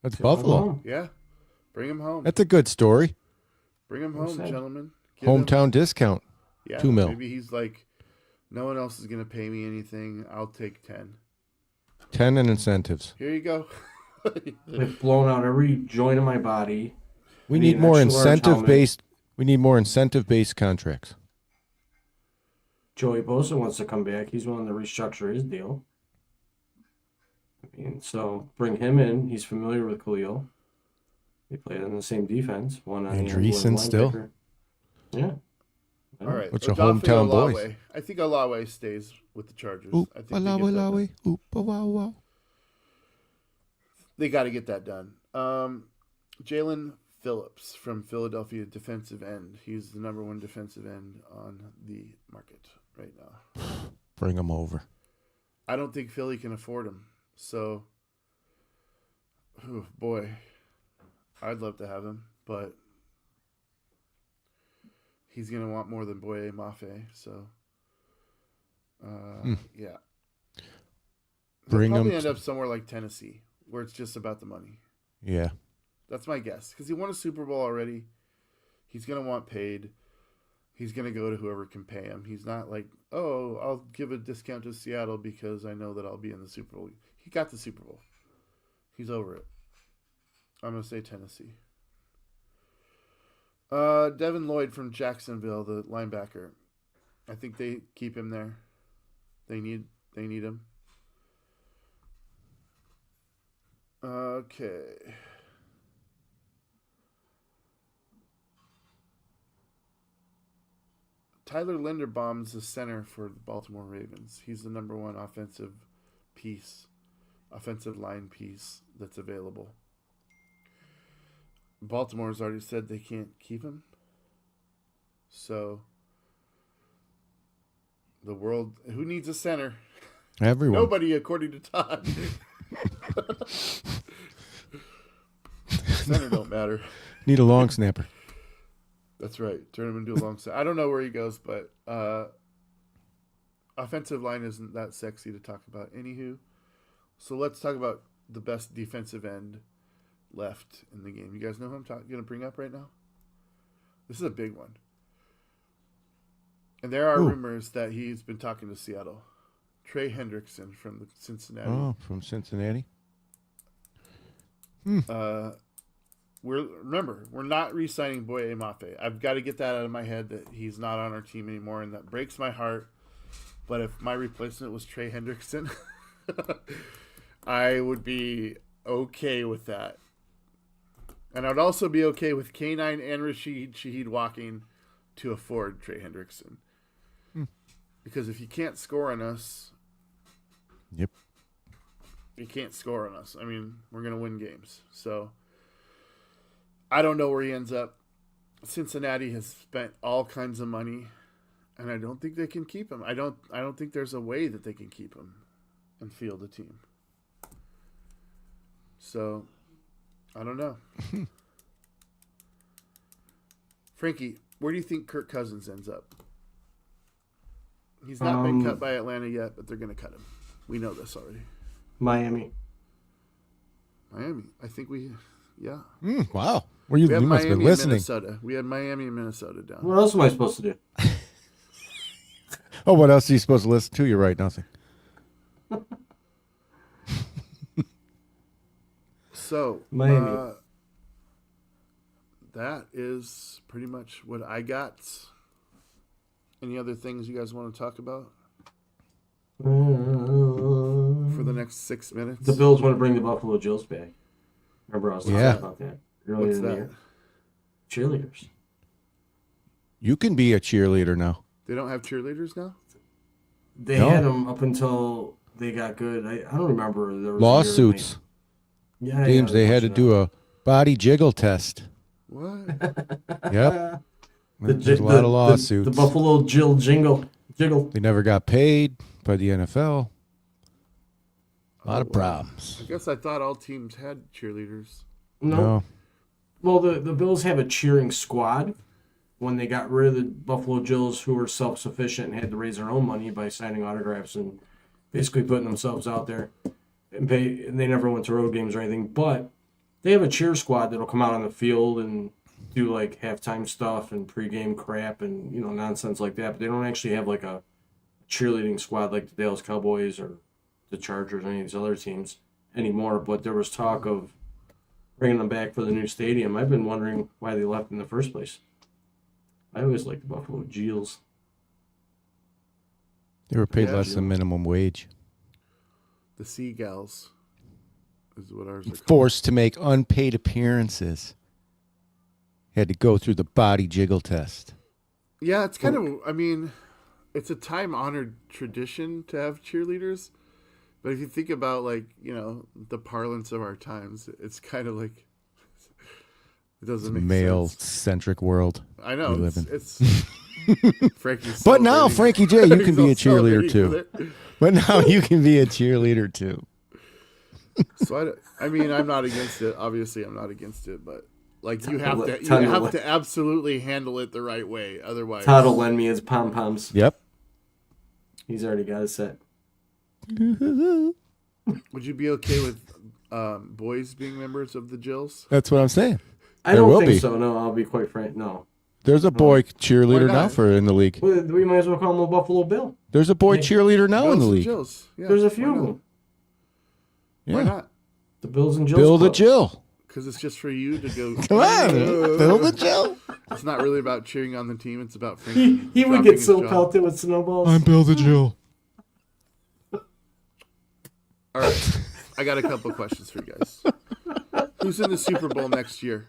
That's So I'll go Buffalo. home. Yeah. Bring him home. That's a good story. Bring him Well home, said. gentlemen. Give him- Hometown discount. Yeah, $2 million. Maybe he's like, no one else is going to pay me anything. I'll take 10. 10 in incentives. Here you go. They've blown out every joint in my body. We Need need an more extra large incentive based. We need more incentive based contracts. Joey Bosa wants to come back. He's willing to restructure his deal. I mean, so bring him in. He's familiar with Khalil. They played on the same defense. One on the end, one Andreessen still? linebacker. Yeah. All right. What's your Odafe hometown Olawe. boys? I think Olawe stays with the Chargers. Oop, I think they alawi, get that done. alawi, oop, wow, wow. They got to get that done. Jalen Phillips from Philadelphia, defensive end. He's the number one defensive end on the market right now. Bring them over. I don't think Philly can afford him. So, boy, I'd love to have him, but he's going to want more than Boye Mafe. So, yeah. Bring He'll probably him. end up somewhere like Tennessee, where it's just about the money. Yeah. That's my guess. Because he won a Super Bowl already. He's going to want paid. He's going to go to whoever can pay him. He's not like, oh, I'll give a discount to Seattle because I know that I'll be in the Super Bowl. He got the Super Bowl. He's over it. I'm going to say Tennessee. Devin Lloyd from Jacksonville, the linebacker. I think they keep him there. They need him. Okay. Tyler Linderbaum's the center for the Baltimore Ravens. He's the number one offensive line piece that's available. Baltimore's already said they can't keep him. So, the world, who needs a center? Everyone. Nobody, according to Todd. Center don't matter. Need a long snapper. That's right. Turn him into a long set. I don't know where he goes, but offensive line isn't that sexy to talk about. Anywho, so let's talk about the best defensive end left in the game. You guys know who I'm going to bring up right now? This is a big one. And there are rumors that he's been talking to Seattle. Trey Hendrickson from the Cincinnati. Oh, from Cincinnati. We're not re-signing Boye Mafe. I've got to get that out of my head that he's not on our team anymore, and that breaks my heart. But if my replacement was Trey Hendrickson, I would be okay with that. And I'd also be okay with K9 and Rashid Shaheed walking to afford Trey Hendrickson. Because if you can't score on us, Yep. you can't score on us. I mean, we're going to win games. So I don't know where he ends up. Cincinnati has spent all kinds of money, and I don't think they can keep him. I don't think there's a way that they can keep him and field a team. So I don't know. Frankie, where do you think Kirk Cousins ends up? He's not been cut by Atlanta yet, but they're going to cut him. We know this already. Miami. I think yeah. Wow. We You have must Miami have been and listening. Minnesota. We had Miami and Minnesota down. What else am I supposed to do? Oh, what else are you supposed to listen to? You're right. Nothing. So, Miami. that is pretty much what I got. Any other things you guys want to talk about for the next 6 minutes? The Bills want to bring the Buffalo Bills back. Remember I was talking about that earlier What's in the that? year? Cheerleaders. You can be a cheerleader now. They don't have cheerleaders now? They No. had them up until they got good. I don't remember. There was Lawsuits. Games they had to do a body jiggle test. What? Yep. There's a lot of lawsuits. The Buffalo Jiggle. They never got paid by the NFL. A lot of problems. I guess I thought all teams had cheerleaders. No. Well, the Bills have a cheering squad, when they got rid of the Buffalo Bills, who were self-sufficient and had to raise their own money by signing autographs and basically putting themselves out there, and they never went to road games or anything, but they have a cheer squad that'll come out on the field and do like halftime stuff and pregame crap and nonsense like that. But they don't actually have like a cheerleading squad like the Dallas Cowboys or the Chargers or any of these other teams anymore. But there was talk of bringing them back for the new stadium. I've been wondering why they left in the first place. I always liked the Buffalo Bills. They were paid less than minimum wage. The Seagulls is what ours are called. Forced to make unpaid appearances. Had to go through the body jiggle test. Yeah, it's kind of, I mean, it's a time-honored tradition to have cheerleaders. But if you think about, like, the parlance of our times, it's kind of like, it doesn't make sense. Male-centric world. I know. We live in. It's Frankie's but now, celebrating. Frankie J, you can be a He's cheerleader celebrating too. But now you can be a cheerleader too. So I mean, I'm not against it. Obviously, I'm not against it, but like you have to absolutely handle it the right way. Otherwise, Todd will lend me his pom poms. Yep. He's already got a set. Would you be okay with boys being members of the Jills? That's what I'm saying. I don't think so. No, I'll be quite frank. No. There's a boy cheerleader now in the league. We might as well call him a Buffalo Bill. There's a boy cheerleader now in the league. Jills. Yeah, there's a few of them. Yeah. Why not? The Bills and Jills. Bill the Club. Jill. Because it's just for you to go. Come on, Bill the Jill. It's not really about cheering on the team. It's about Frankie. He would get so pelted with snowballs. I'm Bill the Jill. All right, I got a couple questions for you guys. Who's in the Super Bowl next year?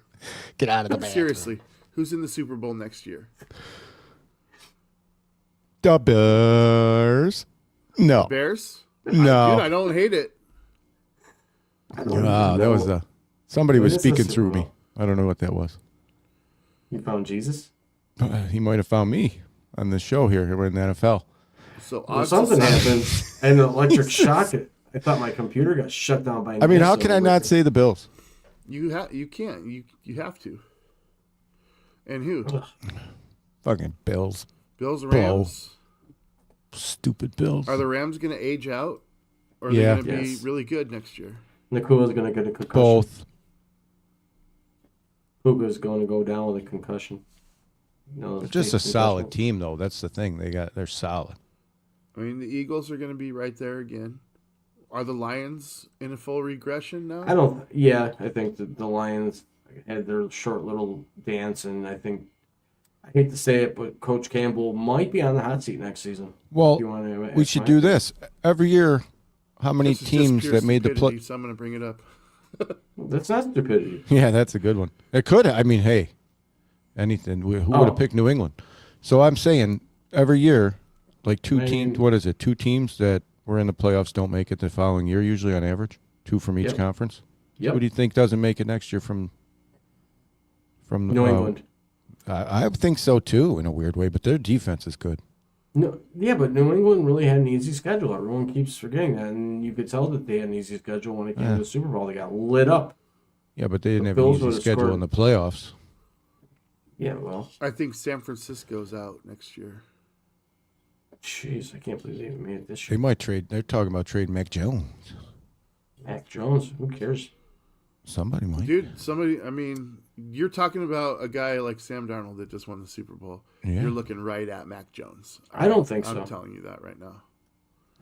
Get out of the bathroom. Seriously, who's in the Super Bowl next year? The Bears. No. Bears? No. Dude, I don't hate it. Wow, that was somebody was What is the speaking Super through me. Bowl? I don't know what that was. You found Jesus? He might have found me on this show here. We're in the NFL. So Well, something happened. And an electric shock. I thought my computer got shut down by. I mean, how can I not say the Bills? You can't. You have to. And who? Fucking Bills. Bills, Rams. Stupid Bills. Are the Rams going to age out, or are Yeah. they going to Yes. be really good next year? Nakua's going to get a concussion. Both. Puka's going to go down with a concussion. No, They're just a solid team, though. That's the thing. They're solid. I mean, the Eagles are going to be right there again. Are the Lions in a full regression now? I think the Lions had their short little dance, and I hate to say it, but Coach Campbell might be on the hot seat next season. Well, we should do this. Every year, how many This is just teams pure that made the stupidity, play? So I'm going to bring it up. That's not stupidity. Yeah, that's a good one. It could. I mean, hey, anything. Who would have picked New England? So I'm saying every year, like two teams. What is it? Two teams that were in the playoffs don't make it the following year, usually on average. Two from each conference. Yep. Who do you think doesn't make it next year from New England? I think so too, in a weird way. But their defense is good. No, yeah, but New England really had an easy schedule. Everyone keeps forgetting that, and you could tell that they had an easy schedule when it came to the Super Bowl. They got lit up. Yeah, but they didn't have Bills an easy would've schedule scored. in the playoffs. Yeah, well, I think San Francisco's out next year. jeez, I can't believe they even made it this They year. might trade. They're talking about trading Mac Jones. Mac Jones, who cares? Somebody might. Dude, I mean, you're talking about a guy like Sam Darnold that just won the Super Bowl. Yeah. You're looking right at Mac Jones. I don't think so. I'm telling you that right now.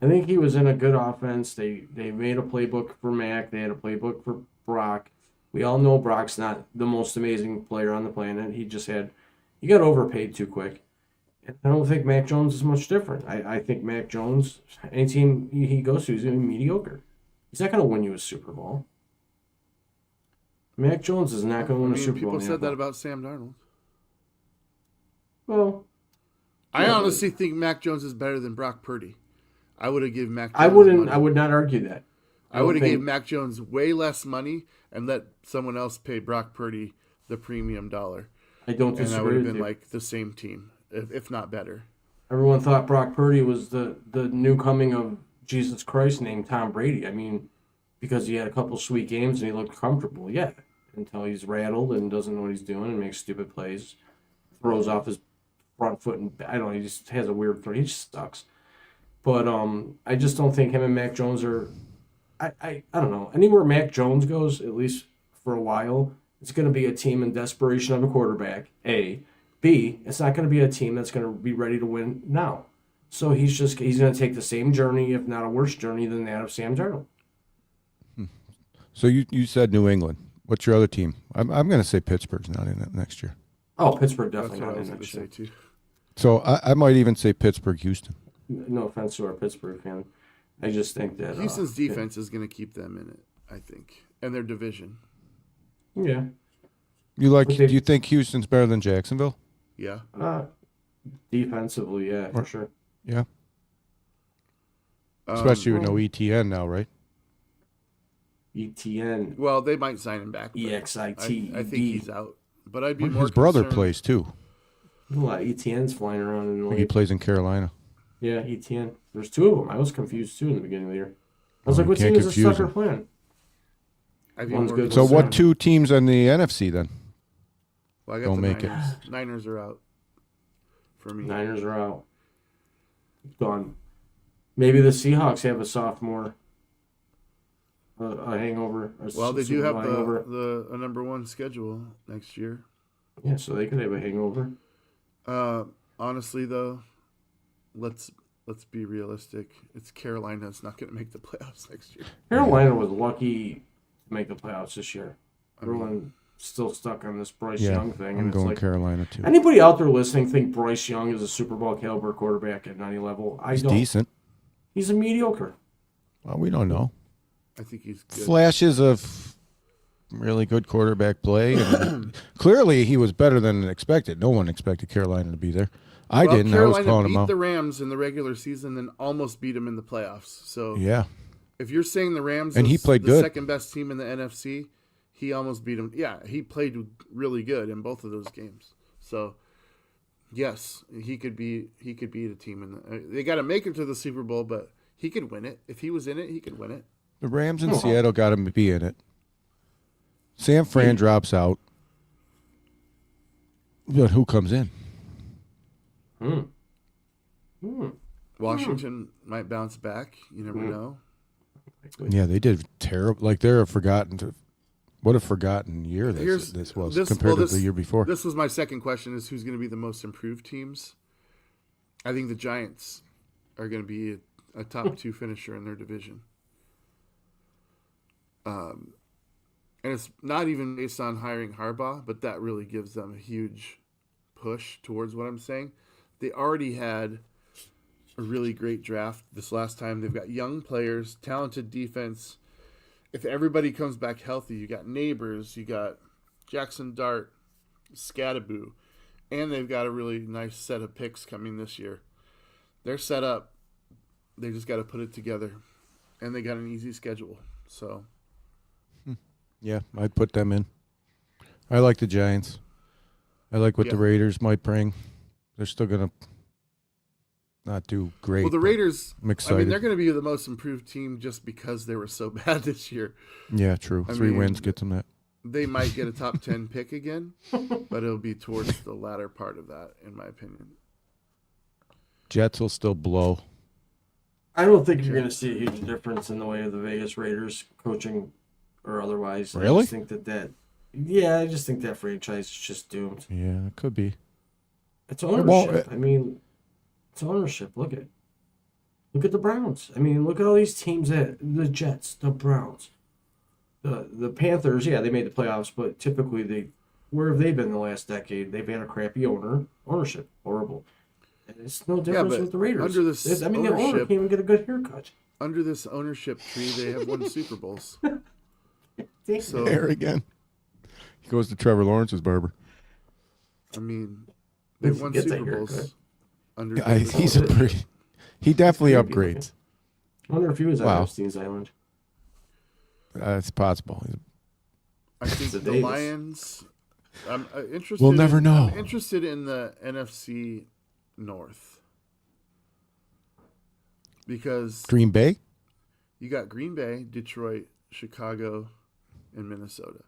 I think he was in a good offense. They made a playbook for Mac. They had a playbook for Brock. We all know Brock's not the most amazing player on the planet. He got overpaid too quick. And I don't think Mac Jones is much different. I think Mac Jones, any team he goes to, he's going to be mediocre. He's not going to win you a Super Bowl. Mac Jones is not going to win a Super Bowl. People said that about Sam Darnold. Well, I honestly think Mac Jones is better than Brock Purdy. I would have given Mac Jones I wouldn't. money. I would not argue that. I would have given Mac Jones way less money and let someone else pay Brock Purdy the premium dollar. I don't And I disagree would have with been you. like the same team, if not better. Everyone thought Brock Purdy was the new coming of Jesus Christ named Tom Brady. I mean, because he had a couple sweet games and he looked comfortable, yeah. Until he's rattled and doesn't know what he's doing and makes stupid plays. throws off his front foot, and I don't know, he just has a weird throw. He just sucks. But I just don't think him and Mac Jones are. I don't know. Anywhere Mac Jones goes, at least for a while, it's going to be a team in desperation of a quarterback. A, B, it's not going to be a team that's going to be ready to win now. So he's going to take the same journey, if not a worse journey than that of Sam Darnold. So you said New England. What's your other team? I'm going to say Pittsburgh's not in it next year. Oh, Pittsburgh definitely That's what not I was in going to next say year. too. So I might even say Pittsburgh, Houston. No offense to our Pittsburgh fan. I just think that Houston's defense is going to keep them in it, I think, and their division. Yeah. Do you think Houston's better than Jacksonville? Yeah. Defensively, yeah, for sure. Yeah. Especially with no ETN now, right? ETN. Well, they might sign him back. but EXIT. I think he's out. But I'd be more His brother concerned- plays too. A lot of ETNs flying around in the I think he league. plays in Carolina. Yeah, ETN. There's two of them. I was confused too in the beginning of the year. I was Oh, like, you what team can't is this confuse sucker them. playing? I'd be One's more good, So one's what bad. two teams in the NFC then? Well, I got Don't the make it. Niners. Niners are out for me. Niners are out. Gone. Maybe the Seahawks have a sophomore. A hangover. Well, they do Super have Bowl hangover. a number one schedule next year. Yeah, so they could have a hangover. Honestly, though, let's be realistic. It's Carolina's not going to make the playoffs next year. Carolina was lucky to make the playoffs this year. Everyone still stuck on this Bryce Yeah, Young thing. I'm And it's going like, Carolina too. anybody out there listening think Bryce Young is a Super Bowl caliber quarterback at any level? I He's don't. decent. He's a mediocre. Well, we don't know. I think he's good. Flashes of really good quarterback play. And clearly, he was better than expected. No one expected Carolina to be there. I Well, didn't. Carolina I was calling beat him out. the Rams in the regular season, then almost beat them in the playoffs. So Yeah. if you're saying the Rams And he is played the good. second best team in the NFC, he almost beat them. Yeah, he played really good in both of those games. So yes, he could beat a team in the. They got to make it to the Super Bowl, but he could win it. If he was in it, he could win it. The Rams in Seattle got him to be in it. San Fran drops out. But who comes in? Washington might bounce back. You never know. Yeah, they did terrible. Like they're a forgotten. What a forgotten year Here's- this was this- compared well, to the year before. This was my second question: is who's going to be the most improved teams? I think the Giants are going to be a top two finisher in their division. And it's not even based on hiring Harbaugh, but that really gives them a huge push towards what I'm saying. They already had a really great draft this last time. They've got young players, talented defense. If everybody comes back healthy, you got Neighbors, you got Jackson Dart, Scadaboo, and they've got a really nice set of picks coming this year. They're set up. They just got to put it together, and they got an easy schedule. So Yeah, I'd put them in. I like the Giants. I like what the Yeah. Raiders might bring. They're still gonna not do great. well, the but Raiders. I'm excited. they're going to be the most improved team just because they were so bad this year. Yeah, true. I 3 mean, wins gets them that. They might get a top 10 pick again, but it'll be towards the latter part of that, in my opinion. Jets will still blow. I don't think you're going to see a huge difference in the way of the Vegas Raiders coaching or otherwise. Really? I just think I just think that franchise is just doomed. Yeah, it could be. It's ownership. I mean, it's ownership. Look at the Browns. I mean, look at all these teams the Jets, the Browns, the Panthers. Yeah, they made the playoffs, but typically where have they been the last decade? They've had a crappy ownership, horrible. And it's no difference but with the Raiders. under this the owner ownership- can't even get a good haircut. Under this ownership tree, they have won Super Bowls. So, There again. He goes to Trevor Lawrence's barber. I mean, they've won Get that Super Bowls. haircut. Under He's a pretty. He definitely Creepy upgrades. I wonder if he was on Wow. Epstein's Island. It's possible. I think The the Davis. Lions. I'm interested. We'll never know. I'm interested in the NFC North because Green Bay. you got Green Bay, Detroit, Chicago, and Minnesota.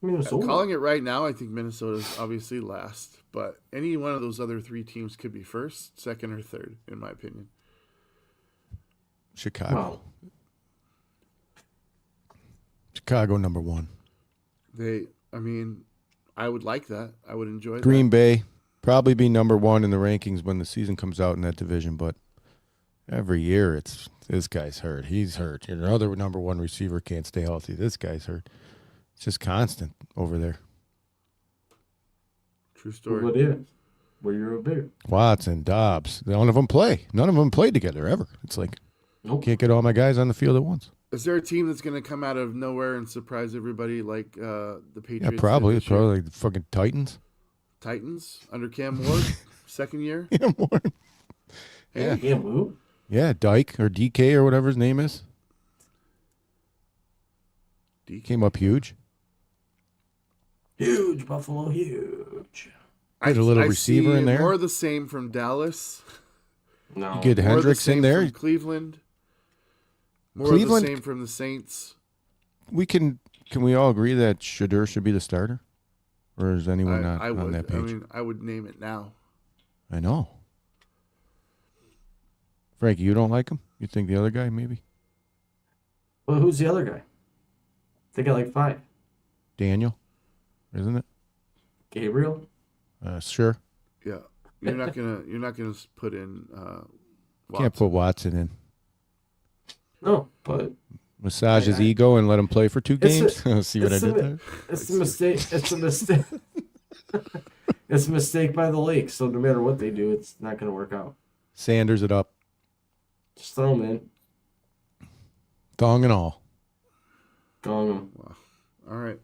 Minnesota. Calling it right now, I think Minnesota's obviously last, but any one of those other 3 teams could be first, second, or third, in my opinion. Chicago. Wow. Chicago number 1. I would like that. I would enjoy Green that. Bay probably be number 1 in the rankings when the season comes out in that division, but every year it's this guy's hurt. He's hurt. Another number 1 receiver can't stay healthy. This guy's hurt. It's just constant over there. True story. What is? Where you're a bear. Watson, Dobbs, none of them play. None of them played together ever. It's like, Nope. can't get all my guys on the field at once. Is there a team that's going to come out of nowhere and surprise everybody like the Patriots? Yeah, probably. did It's this year? probably the fucking Titans. Titans under Cam Ward, second year. Yeah, more. Hey, Yeah, who? Yeah, Dyke or DK or whatever his name is. DK. Came up huge. Huge Buffalo, huge. Had a little receiver see in there. More of the same from Dallas. No. You get More of the Hendricks in same there. from Cleveland. More Cleveland- of the same from the Saints. Can we all agree that Shadur should be the starter? Or is anyone not I on would. that page? I would name it now. I know. Frankie, you don't like him? You think the other guy maybe? Well, who's the other guy? They got like 5. Daniel, isn't it? Gabriel? Sure. Yeah, you're not gonna put in. Can't put Watson in. No, but Massage his ego and let him play for 2 It's games. See what I it's did a- there? it's a mistake. It's a mistake. It's a mistake by the lake. So no matter what they do, it's not going to work out. Sanders it up, Just throw them in, thong and all. gong them. All right.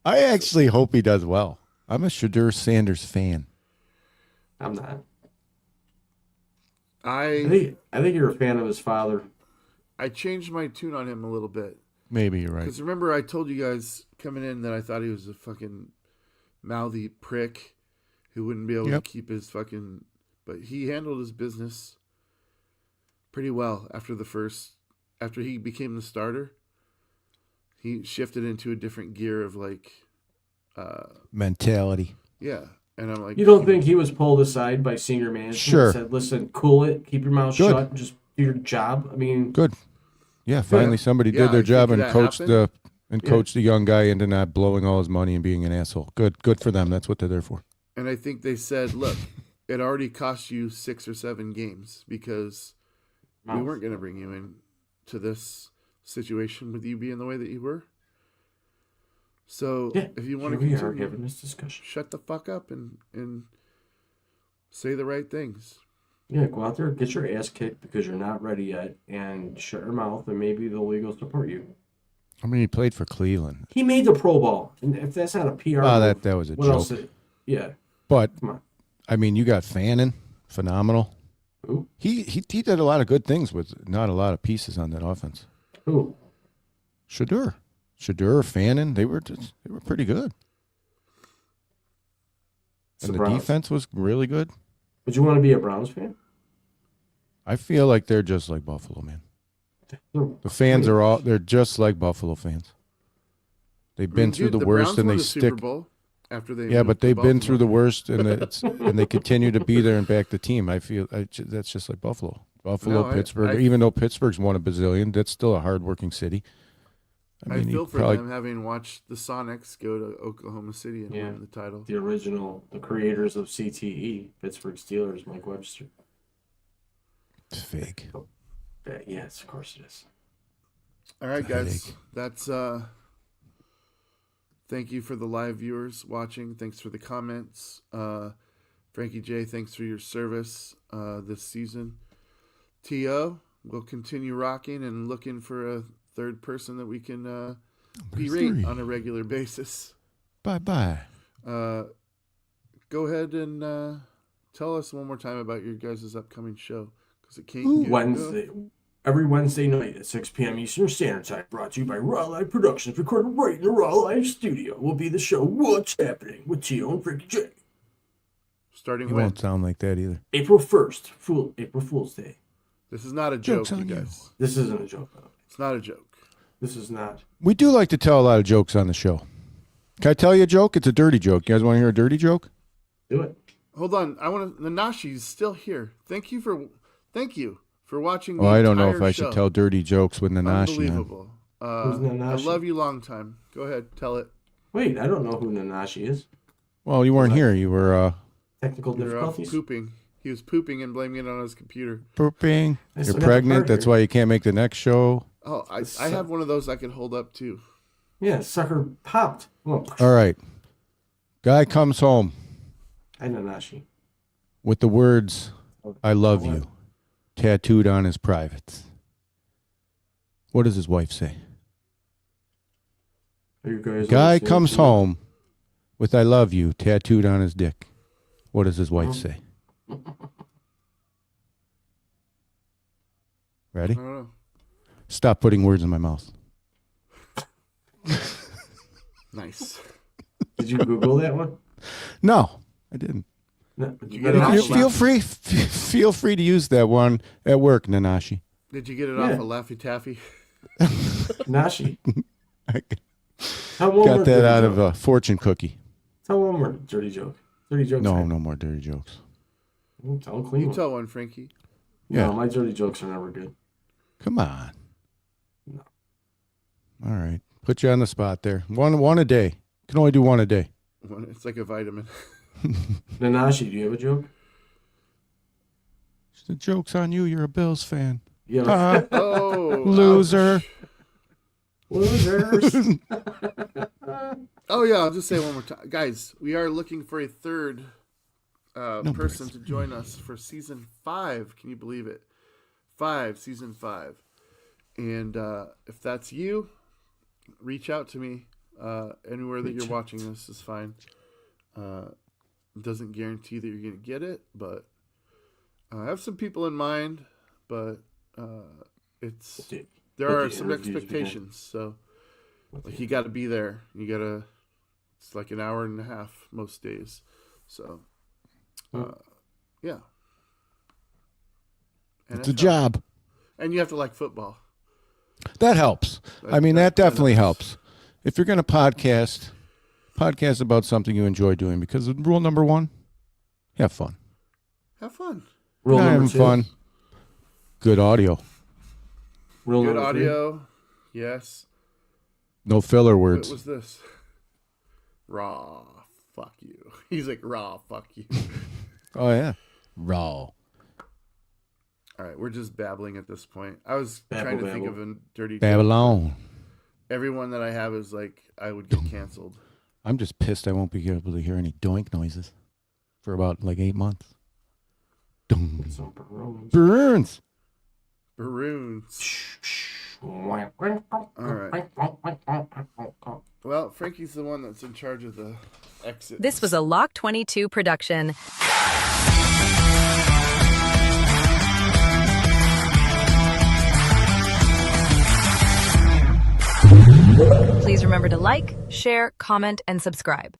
I actually hope he does well. I'm a Shadur Sanders fan. I'm not. I I think you're a fan of his father. changed my tune on him a little bit. Maybe you're right. Because remember, I told you guys coming in that I thought he was a fucking mouthy prick who wouldn't be able Yep. to keep his fucking. But he handled his business pretty well after he became the starter. He shifted into a different gear of like, Mentality. yeah. And I'm like, You don't think he was pulled aside by senior management Sure. and said, listen, cool it, keep your mouth Good. shut, and just do your job? I mean, Good. Yeah, finally somebody Yeah, did their I job think and that coached happened. coached the young guy into not blowing all his money and being an asshole. Good for them. That's what they're there for. And I think they said, look, it already cost you 6 or 7 games because we weren't going to bring you in to this situation with you being the way that you were. So yeah, if you want to here we are continue, having this discussion. shut the fuck up and say the right things. Yeah, go out there, get your ass kicked because you're not ready yet, and shut your mouth, and maybe the league will support you. I mean, he played for Cleveland. He made the Pro Bowl, and if that's not a PR, Oh, move, that was a what joke. else? Yeah, But come on. I mean, you got Fannin, phenomenal. Who? He did a lot of good things with not a lot of pieces on that offense. Who? Shadur, Fannin, they were pretty good. It's And the the Browns. defense was really good. Would you want to be a Browns fan? I feel like they're just like Buffalo, man. They're The fans they're just like Buffalo fans. They've been through the worst Browns and won they the Super stick. Bowl after they Yeah, moved but to they've been through the Baltimore. worst and and they continue to be there and back the team. I feel that's just like Buffalo. Buffalo, No, Pittsburgh. I- Even though Pittsburgh's won a bazillion, that's still a hardworking city. I you feel for probably- them having watched the Sonics go to Oklahoma City and Yeah. win the title. the creators of CTE, Pittsburgh Steelers, Mike Webster. It's fake. Yes, of course it is. All right, It's a guys. headache. That's thank you for the live viewers watching. Thanks for the comments. Frankie J, thanks for your service this season. T.O., we'll continue rocking and looking for a third person that we can berate 3. on a regular basis. Bye. Go ahead and tell us one more time about your guys' upcoming show because it can't get Wednesday. Every Wednesday night at 6 p.m. Eastern Standard Time, brought to you by Raw Live Productions, recorded right in the Raw Live studio, will be the show What's Happening with T.O. and Frankie J. starting It when? won't sound like that either. April 1st, April Fool's Day. This is not a joke, Joke's you on you. guys. This isn't a joke, by the way. It's not a joke. This is not. We do like to tell a lot of jokes on the show. Can I tell you a joke? It's a dirty joke. You guys want to hear a dirty joke? Do it. Hold on. I want to. Nanashi's still here. Thank you for watching. Oh, I don't know if entire I show. should tell dirty jokes with Nanashi. Unbelievable. Who's Nanashi? I love you long time. Go ahead, tell it. Wait, I don't know who Nanashi is. Well, you weren't here. You were Technical You're off difficulties. pooping. He was pooping and blaming it on his computer. pooping. I You're still got the pregnant. part That's here. why you can't make the next show. Oh, I have one of those I can hold up too. Yeah, sucker popped. Oh, All right. Guy comes home hi, Nanashi. with the words, I love you, tattooed on his privates. What does his wife say? Are you guys Guy listening comes to- home with I love you tattooed on his dick. What does his wife say? Ready? I don't know. Stop putting words in my mouth. Nice. Did you Google that one? No, I didn't. No, you get it off Nanashi. Feel free to use that one at work, Nanashi. Did you get it Yeah. off of Laffy Taffy? Nashi. I Tell one more got that dirty out joke. of a fortune cookie. Tell one more dirty joke. Dirty jokes. No more dirty jokes. Tell a clean You one. tell one, Frankie. Yeah. No, my dirty jokes are never good. Come on. No. All right. Put you on the spot there. One a day. Can only do one a day. It's like a vitamin. Nanashi, do you have a joke? The joke's on you. You're a Bills fan. Yeah. Oh, Loser. Losers. Oh yeah, I'll just say one more time, guys. We are looking for a third person to join us for season 5. Can you believe it? Season 5. And if that's you, reach out to me. Anywhere that you're watching this is fine. Doesn't guarantee that you're going to get it, but I have some people in mind. But there are some expectations. So like you got to be there. You got to. It's like an hour and a half most days. So yeah. It's a NFHell. job. And you have to like football. That helps. I mean, that definitely helps. If you're going to podcast about something you enjoy doing, because rule number 1, have fun. Have fun. Rule Not number having 2. fun. Good audio. Rule Good number 3. audio. Yes. No filler What words. was this? Raw. Fuck you. He's like, raw. Fuck you. Oh, yeah. Raw. All right. We're just babbling at this point. I was Babble, trying to think babble. of a dirty joke. Babylon. Everyone that I have is like, I would get canceled. I'm just pissed I won't be able to hear any doink noises for about like 8 months. Dum. Some Barones. Burns. Baroons. All right. Well, Frankie's the one that's in charge of the exit. This was a Lock 22 production. Please remember to like, share, comment, and subscribe.